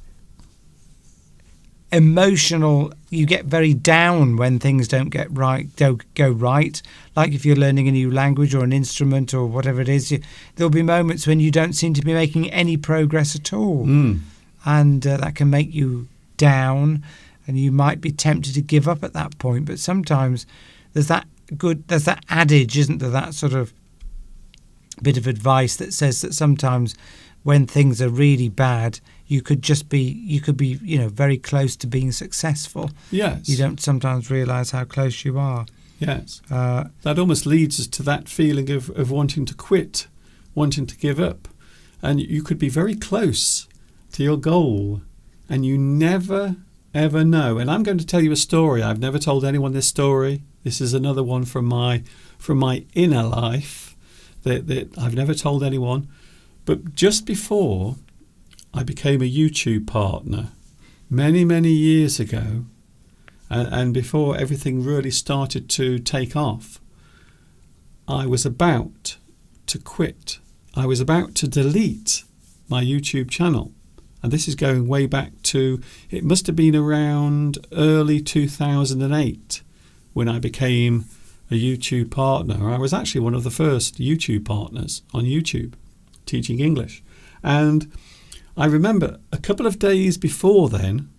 emotional. You get very down when things don't go right. Like if you're learning a new language or an instrument or whatever it is, there'll be moments when you don't seem to be making any progress at all, and that can make you down, and you might be tempted to give up at that point. But sometimes there's that adage, isn't there? That sort of bit of advice that says that sometimes when things are really bad, you could be very close to being successful. Yes. You don't sometimes realise how close you are. Yes. That almost leads us to that feeling of wanting to quit, wanting to give up. And you could be very close to your goal, and you never, ever know. And I'm going to tell you a story. I've never told anyone this story. This is another one from my inner life that I've never told anyone. But just before I became a YouTube partner, many, many years ago, and before everything really started to take off, I was about to quit. I was about to delete my YouTube channel. And this is going way back to, it must have been around early 2008 when I became a YouTube partner. I was actually one of the first YouTube partners on YouTube teaching English. And I remember a couple of days before then,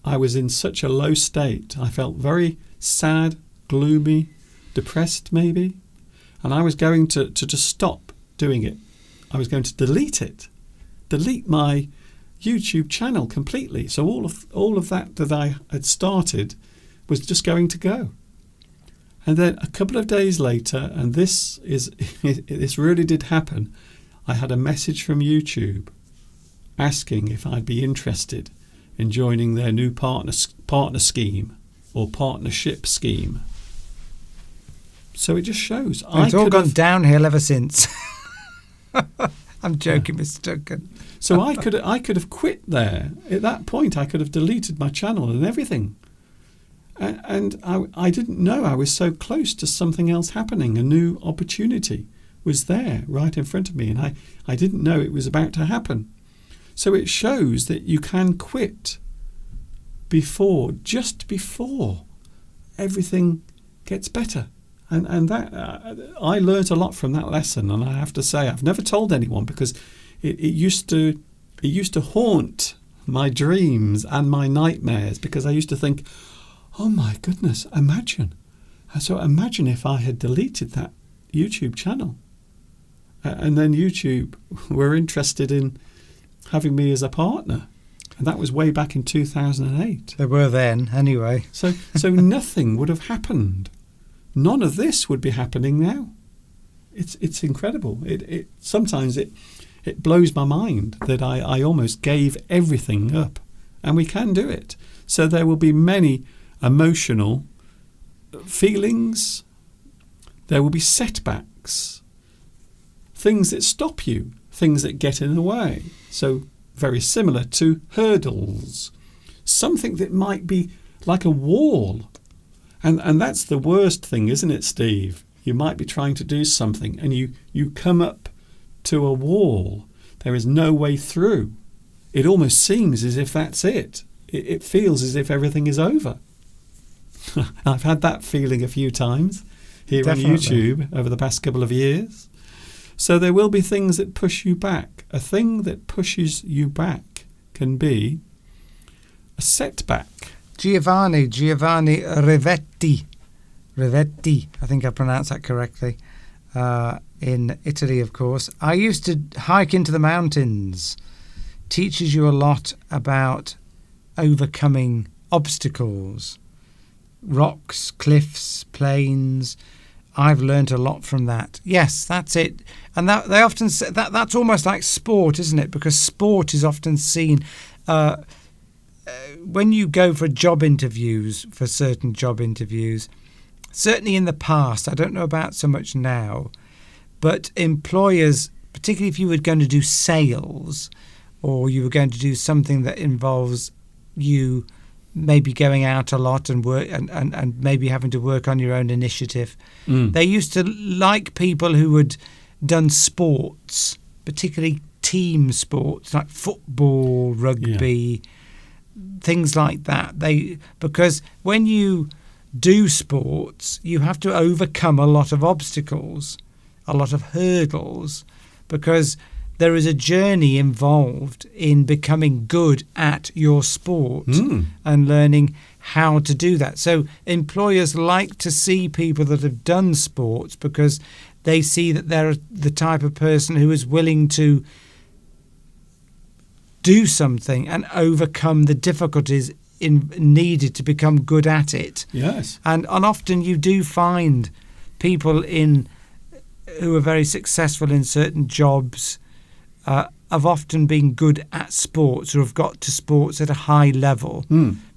I was in such a low state. I felt very sad, gloomy, depressed maybe. And I was going to just stop doing it. I was going to delete my YouTube channel completely. So all of that I had started was just going to go. And then a couple of days later, and this really did happen, I had a message from YouTube asking if I'd be interested in joining their new partner scheme or partnership scheme. So it just shows. It's all gone downhill ever since. I'm joking, Mr. Duncan. So I could have quit there. At that point, I could have deleted my channel and everything. And I didn't know I was so close to something else happening. A new opportunity was there right in front of me, and I didn't know it was about to happen. So it shows that you can quit just before everything gets better. And that I learnt a lot from that lesson, and I have to say I've never told anyone because it used to haunt my dreams and my nightmares, because I used to think, oh my goodness, imagine if I had deleted that YouTube channel, and then YouTube were interested in having me as a partner. And that was way back in 2008. They were then, anyway. So nothing would have happened. None of this would be happening now. It's incredible. It sometimes it blows my mind that I almost gave everything up, and we can do it. So there will be many emotional feelings. There will be setbacks, things that stop you, things that get in the way. So very similar to hurdles, something that might be like a wall. And that's the worst thing, isn't it, Steve? You might be trying to do something and you come up to a wall. There is no way through. It almost seems as if that's it. It feels as if everything is over. I've had that feeling a few times here Definitely. on YouTube over the past couple of years. So there will be things that push you back. A thing that pushes you back can be a setback. Giovanni Rivetti, I think I pronounced that correctly, in Italy, of course. I used to hike into the mountains. Teaches you a lot about overcoming obstacles, rocks, cliffs, plains. I've learnt a lot from that. Yes, that's it. And that they often say that's almost like sport, isn't it? Because sport is often seen when you go for job interviews, for certain job interviews, certainly in the past, I don't know about so much now, but employers, particularly if you were going to do sales or you were going to do something that involves you maybe going out a lot and work and maybe having to work on your own initiative, they used to like people who had done sports, particularly team sports like football, rugby, things like that. Because when you do sports, you have to overcome a lot of obstacles, a lot of hurdles, because there is a journey involved in becoming good at your sport and learning how to do that. So employers like to see people that have done sports because they see that they're the type of person who is willing to do something and overcome the difficulties needed to become good at it. Yes. And often you do find people who are very successful in certain jobs have often been good at sports or have got to sports at a high level.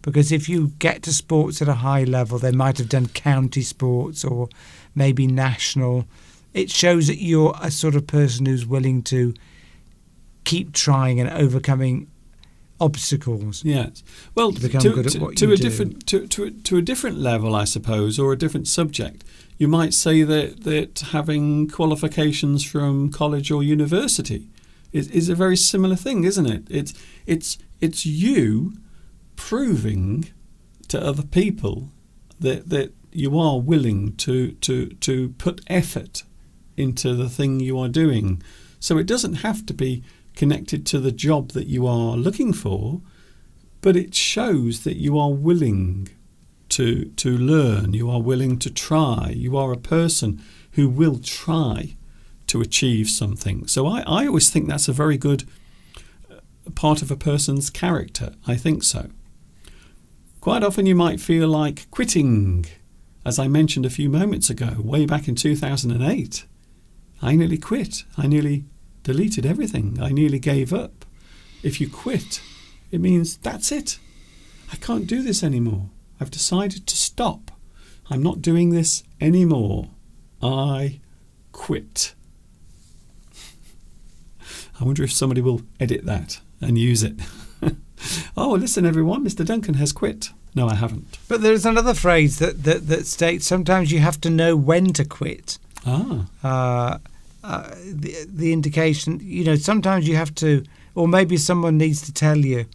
Because if you get to sports at a high level, they might have done county sports or maybe national. It shows that you're a sort of person who's willing to keep trying and overcoming obstacles. Yes. Well, to become good at what you do. To a different level, I suppose, or a different subject, you might say that having qualifications from college or university is a very similar thing, isn't it? It's you proving to other people that you are willing to put effort into the thing you are doing. So it doesn't have to be connected to the job that you are looking for, but it shows that you are willing to learn, you are willing to try, you are a person who will try to achieve something. So I always think that's a very good part of a person's character. I think so. Quite often you might feel like quitting. As I mentioned a few moments ago, way back in 2008, I nearly quit. I nearly deleted everything. I nearly gave up. If you quit, it means that's it. I can't do this anymore. I've decided to stop. I'm not doing this anymore. I quit. I wonder if somebody will edit that and use it. Oh, listen, everyone, Mr. Duncan has quit. No, I haven't. But there's another phrase that states sometimes you have to know when to quit. The indication, sometimes you have to, or maybe someone needs to tell you.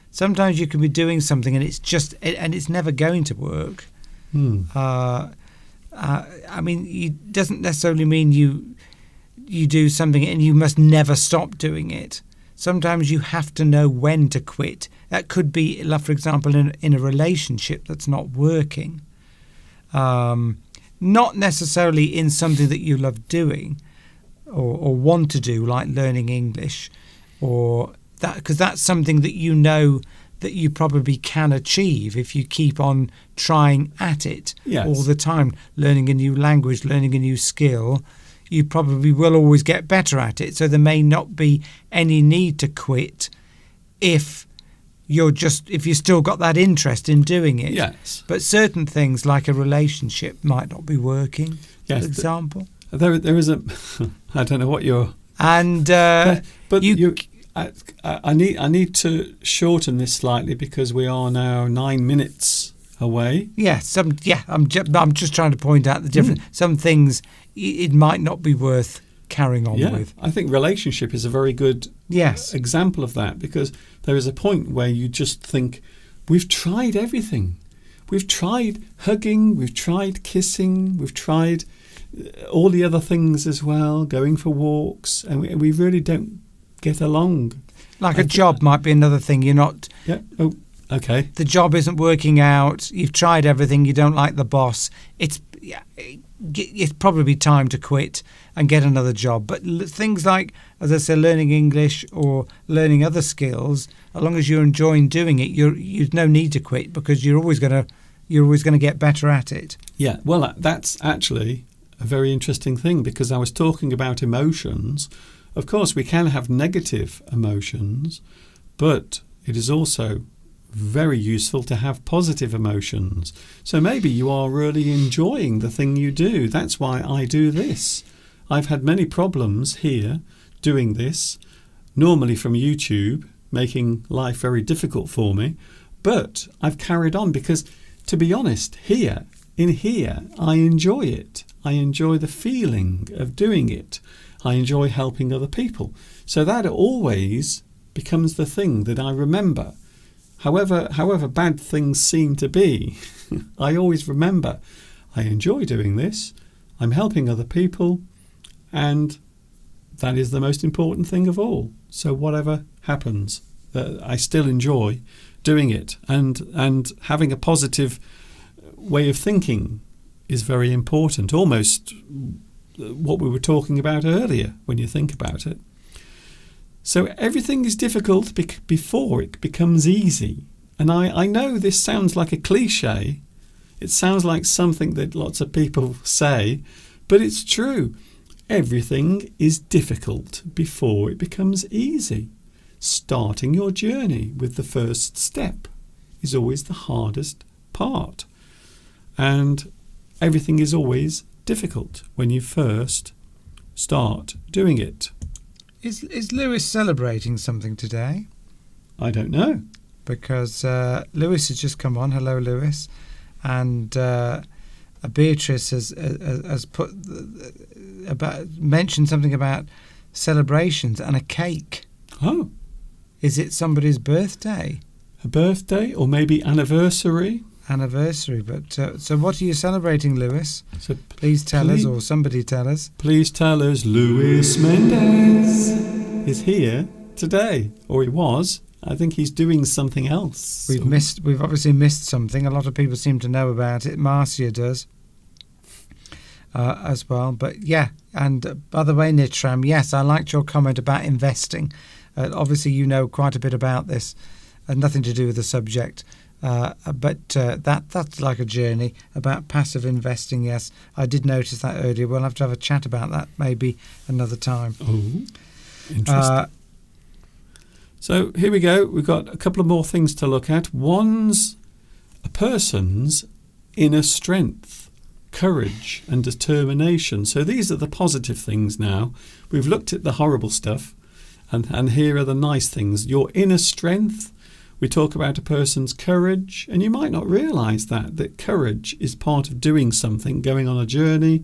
Sometimes you can be doing something and it's never going to work. I mean, it doesn't necessarily mean you do something and you must never stop doing it. Sometimes you have to know when to quit. That could be, for example, in a relationship that's not working. Not necessarily in something that you love doing or want to do, like learning English or because that's something that you know that you probably can achieve if you keep on trying at it Yes. all the time, learning a new language, learning a new skill. You probably will always get better at it. So there may not be any need to quit if you still got that interest in doing it. Yes. But certain things like a relationship might not be working, Yes, for example. There is a. I don't know what you're. And But I need to shorten this slightly because we are now 9 minutes away. I'm just trying to point out the difference. Some things it might not be worth carrying on with. I think relationship is a very good Yes. example of that, because there is a point where you just think, we've tried everything. We've tried hugging, we've tried kissing, we've tried all the other things as well, going for walks, and we really don't get along. Like a job might be another thing. You're not. Yeah. Oh, okay. The job isn't working out. You've tried everything. You don't like the boss. It's probably time to quit and get another job. But things like, as I said, learning English or learning other skills, as long as you're enjoying doing it, you've no need to quit, because you're always going to get better at it. Yeah. Well, that's actually a very interesting thing, because I was talking about emotions. Of course, we can have negative emotions, but it is also very useful to have positive emotions. So maybe you are really enjoying the thing you do. That's why I do this. I've had many problems here doing this, normally from YouTube, making life very difficult for me. But I've carried on because, to be honest, in here, I enjoy it. I enjoy the feeling of doing it. I enjoy helping other people. So that always becomes the thing that I remember. However bad things seem to be, I always remember I enjoy doing this, I'm helping other people, and that is the most important thing of all. So whatever happens, I still enjoy doing it, and having a positive way of thinking is very important, almost what we were talking about earlier when you think about it. So everything is difficult before it becomes easy. And I know this sounds like a cliche. It sounds like something that lots of people say, but it's true. Everything is difficult before it becomes easy. Starting your journey with the first step is always the hardest part. And everything is always difficult when you first start doing it. Is Lewis celebrating something today? I don't know. Because Lewis has just come on. Hello, Lewis. And Beatrice has mentioned something about celebrations and a cake. Oh. Is it somebody's birthday? A birthday, or maybe anniversary? Anniversary. But so what are you celebrating, Lewis? So please tell us, or somebody tell us. Please tell us. Luis Mendez is here today, or he was. I think he's doing something else. We've obviously missed something. A lot of people seem to know about it. Marcia does as well. But yeah, and by the way, Nitram, yes, I liked your comment about investing. Obviously, you know quite a bit about this, nothing to do with the subject. But that's like a journey about passive investing. Yes, I did notice that earlier. We'll have to have a chat about that maybe another time. Oh, interesting. So here we go. We've got a couple of more things to look at. A person's inner strength, courage and determination. So these are the positive things now. We've looked at the horrible stuff, and here are the nice things. Your inner strength. We talk about a person's courage, and you might not realise that courage is part of doing something, going on a journey,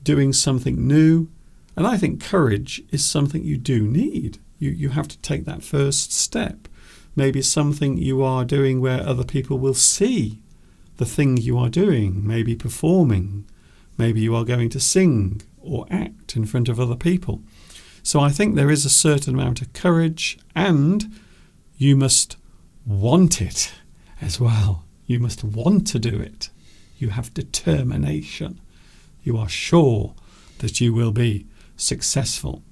doing something new. And I think courage is something you do need. You have to take that first step. Maybe something you are doing where other people will see the thing you are doing, maybe performing. Maybe you are going to sing or act in front of other people. So I think there is a certain amount of courage, and you must want it as well. You must want to do it. You have determination. You are sure that you will be successful.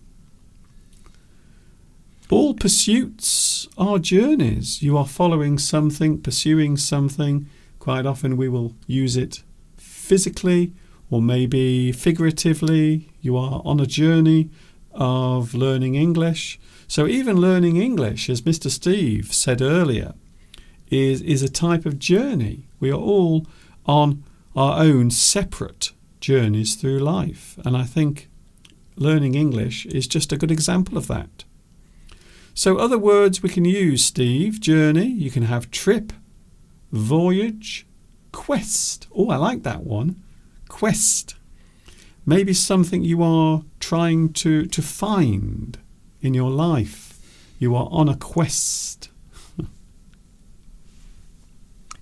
All pursuits are journeys. You are following something, pursuing something. Quite often we will use it physically or maybe figuratively. You are on a journey of learning English. So even learning English, as Mr. Steve said earlier, is a type of journey. We are all on our own separate journeys through life. And I think learning English is just a good example of that. So other words we can use, Steve: journey, you can have trip, voyage, quest. Oh, I like that one. Quest. Maybe something you are trying to find in your life. You are on a quest.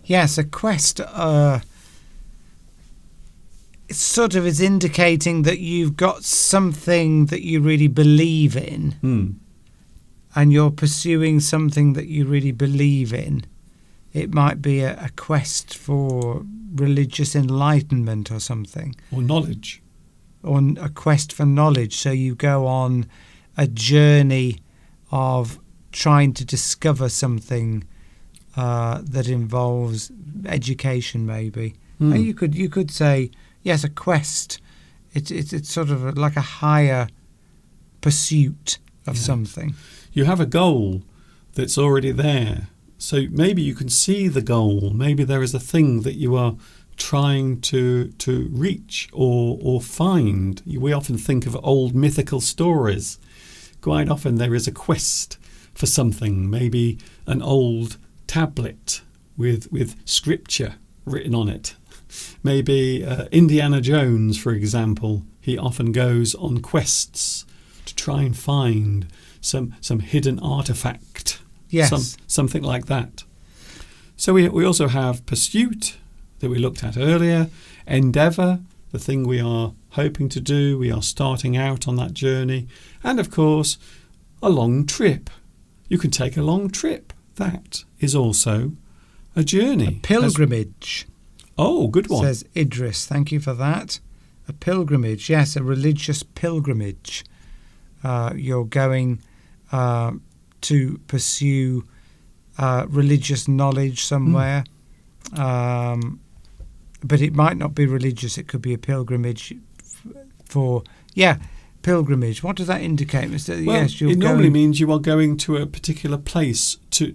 Yes, a quest it sort of is indicating that you've got something that you really believe in, and you're pursuing something that you really believe in. It might be a quest for religious enlightenment or something. Or knowledge. Or a quest for knowledge. So you go on a journey of trying to discover something that involves education, maybe. And you could say, yes, a quest. It's sort of like a higher pursuit of something. You have a goal that's already there. So maybe you can see the goal. Maybe there is a thing that you are trying to reach or find. We often think of old mythical stories. Quite often there is a quest for something, maybe an old tablet with scripture written on it. Maybe Indiana Jones, for example, he often goes on quests to try and find some hidden artifact. Yes. Something like that. So we also have pursuit that we looked at earlier, endeavour, the thing we are hoping to do, we are starting out on that journey, and of course a long trip. You can take a long trip. That is also a journey. A pilgrimage. Oh, good one. Says Idris. Thank you for that. A pilgrimage. Yes, a religious pilgrimage. You're going to pursue religious knowledge somewhere. But it might not be religious. It could be a pilgrimage for... Yeah, pilgrimage. What does that indicate, Mr. Well, yes, it normally means you are going to a particular place to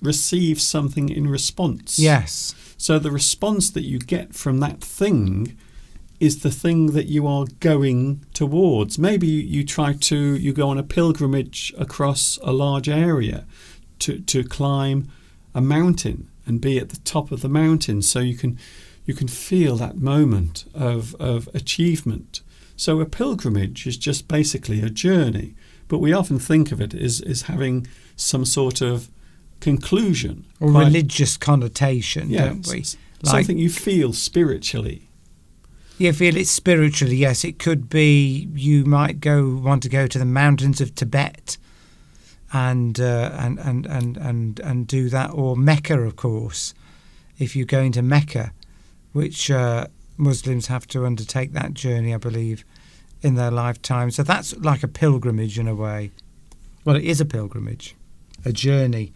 receive something in response. Yes. So the response that you get from that thing is the thing that you are going towards. Maybe you go on a pilgrimage across a large area to climb a mountain and be at the top of the mountain, so you can feel that moment of achievement. So a pilgrimage is just basically a journey, but we often think of it as having some sort of conclusion. Or religious connotation, yeah, don't we? Something you feel spiritually. You feel it spiritually, yes. It could be you might want to go to the mountains of Tibet and do that, or Mecca, of course, if you're going to Mecca, which Muslims have to undertake that journey, I believe, in their lifetime. So that's like a pilgrimage in a way. Well, it is a pilgrimage, a journey,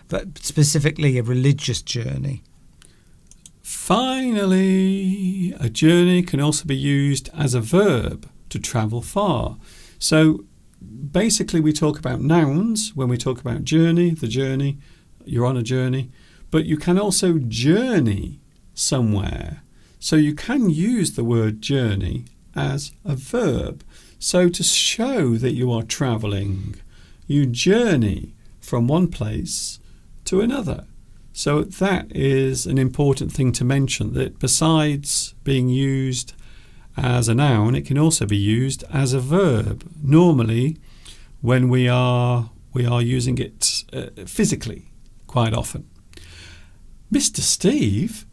but specifically a religious journey. Finally, a journey can also be used as a verb, to travel far. So basically we talk about nouns when we talk about journey, the journey, you're on a journey, but you can also journey somewhere. So you can use the word journey as a verb. So to show that you are travelling, you journey from one place to another. So that is an important thing to mention, that besides being used as a noun, it can also be used as a verb. Normally, when we are using it physically, quite often. Mr. Steve,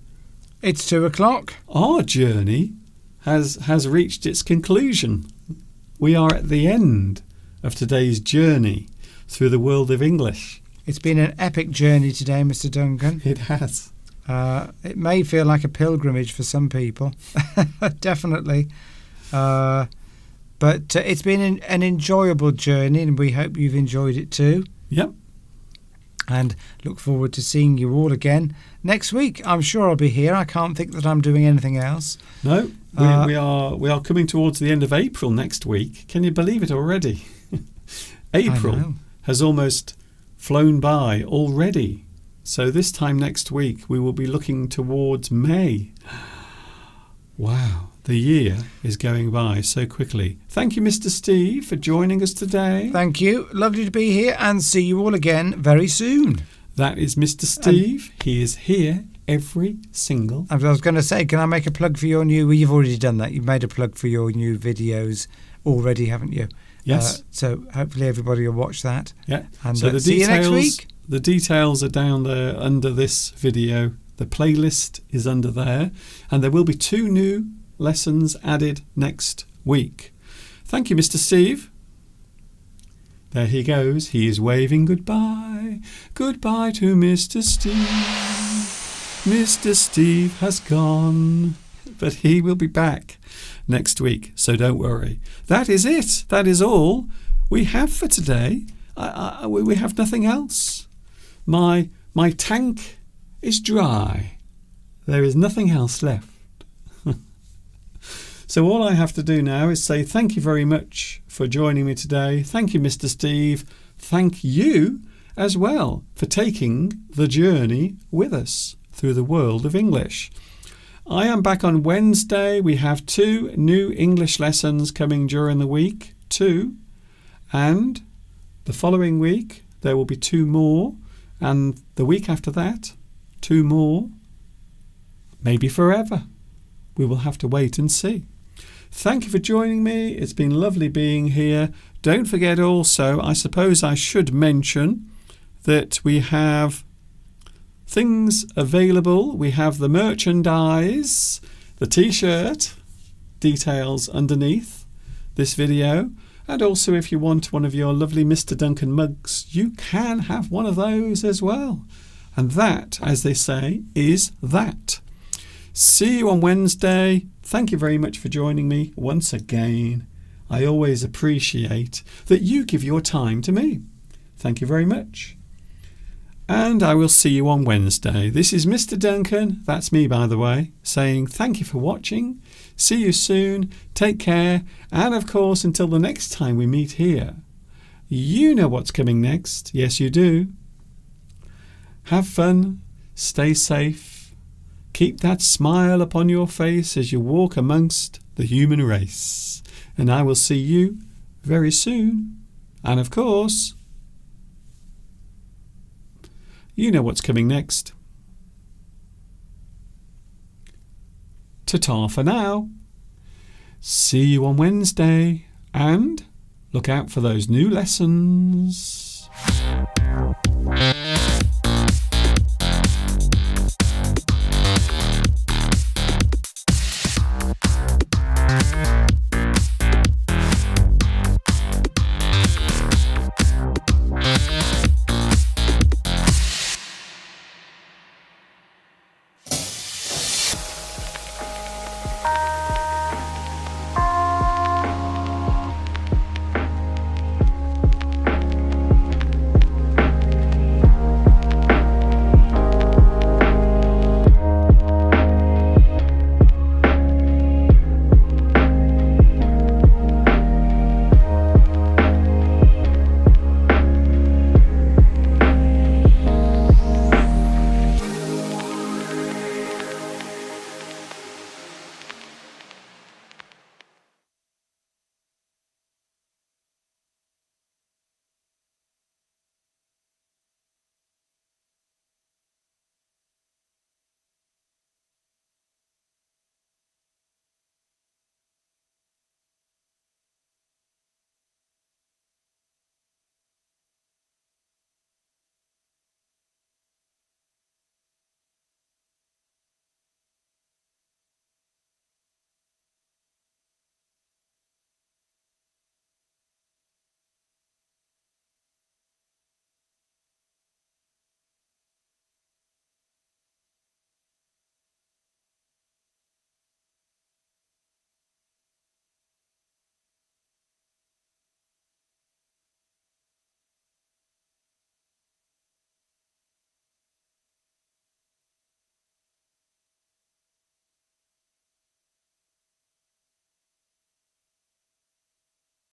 it's 2:00. Our journey has reached its conclusion. We are at the end of today's journey through the world of English. It's been an epic journey today, Mr. Duncan. It has. It may feel like a pilgrimage for some people, definitely. But it's been an enjoyable journey, and we hope you've enjoyed it too. Yep. And look forward to seeing you all again next week. I'm sure I'll be here. I can't think that I'm doing anything else. No, we are coming towards the end of April next week. Can you believe it already? April has almost flown by already. So this time next week we will be looking towards May. Wow, the year is going by so quickly. Thank you, Mr. Steve, for joining us today. Thank you. Lovely to be here, and see you all again very soon. That is Mr. Steve. He is here every single... I was going to say, can I make a plug for your new... Well, you've already done that. You've made a plug for your new videos already, haven't you? Yes. So hopefully everybody will watch that. Yeah. And so see you next week. The details are down there under this video. The playlist is under there. And there will be 2 new lessons added next week. Thank you, Mr. Steve. There he goes. He is waving goodbye. Goodbye to Mr. Steve. Mr. Steve has gone, but he will be back next week, so don't worry. That is it. That is all we have for today. We have nothing else. My tank is dry. There is nothing else left. So all I have to do now is say thank you very much for joining me today. Thank you, Mr. Steve. Thank you as well for taking the journey with us through the world of English. I am back on Wednesday. We have 2 new English lessons coming during the week. 2. And the following week there will be 2 more. And the week after that, 2 more. Maybe forever. We will have to wait and see. Thank you for joining me. It's been lovely being here. Don't forget also, I suppose I should mention that we have things available. We have the merchandise, the t-shirt, details underneath this video. And also if you want one of your lovely Mr. Duncan mugs, you can have one of those as well. And that, as they say, is that. See you on Wednesday. Thank you very much for joining me once again. I always appreciate that you give your time to me. Thank you very much. And I will see you on Wednesday. This is Mr. Duncan, that's me by the way, saying thank you for watching. See you soon. Take care. And of course, until the next time we meet here, you know what's coming next. Yes, you do. Have fun. Stay safe. Keep that smile upon your face as you walk amongst the human race. And I will see you very soon. And of course, you know what's coming next. Ta-ta for now. See you on Wednesday. And look out for those new lessons.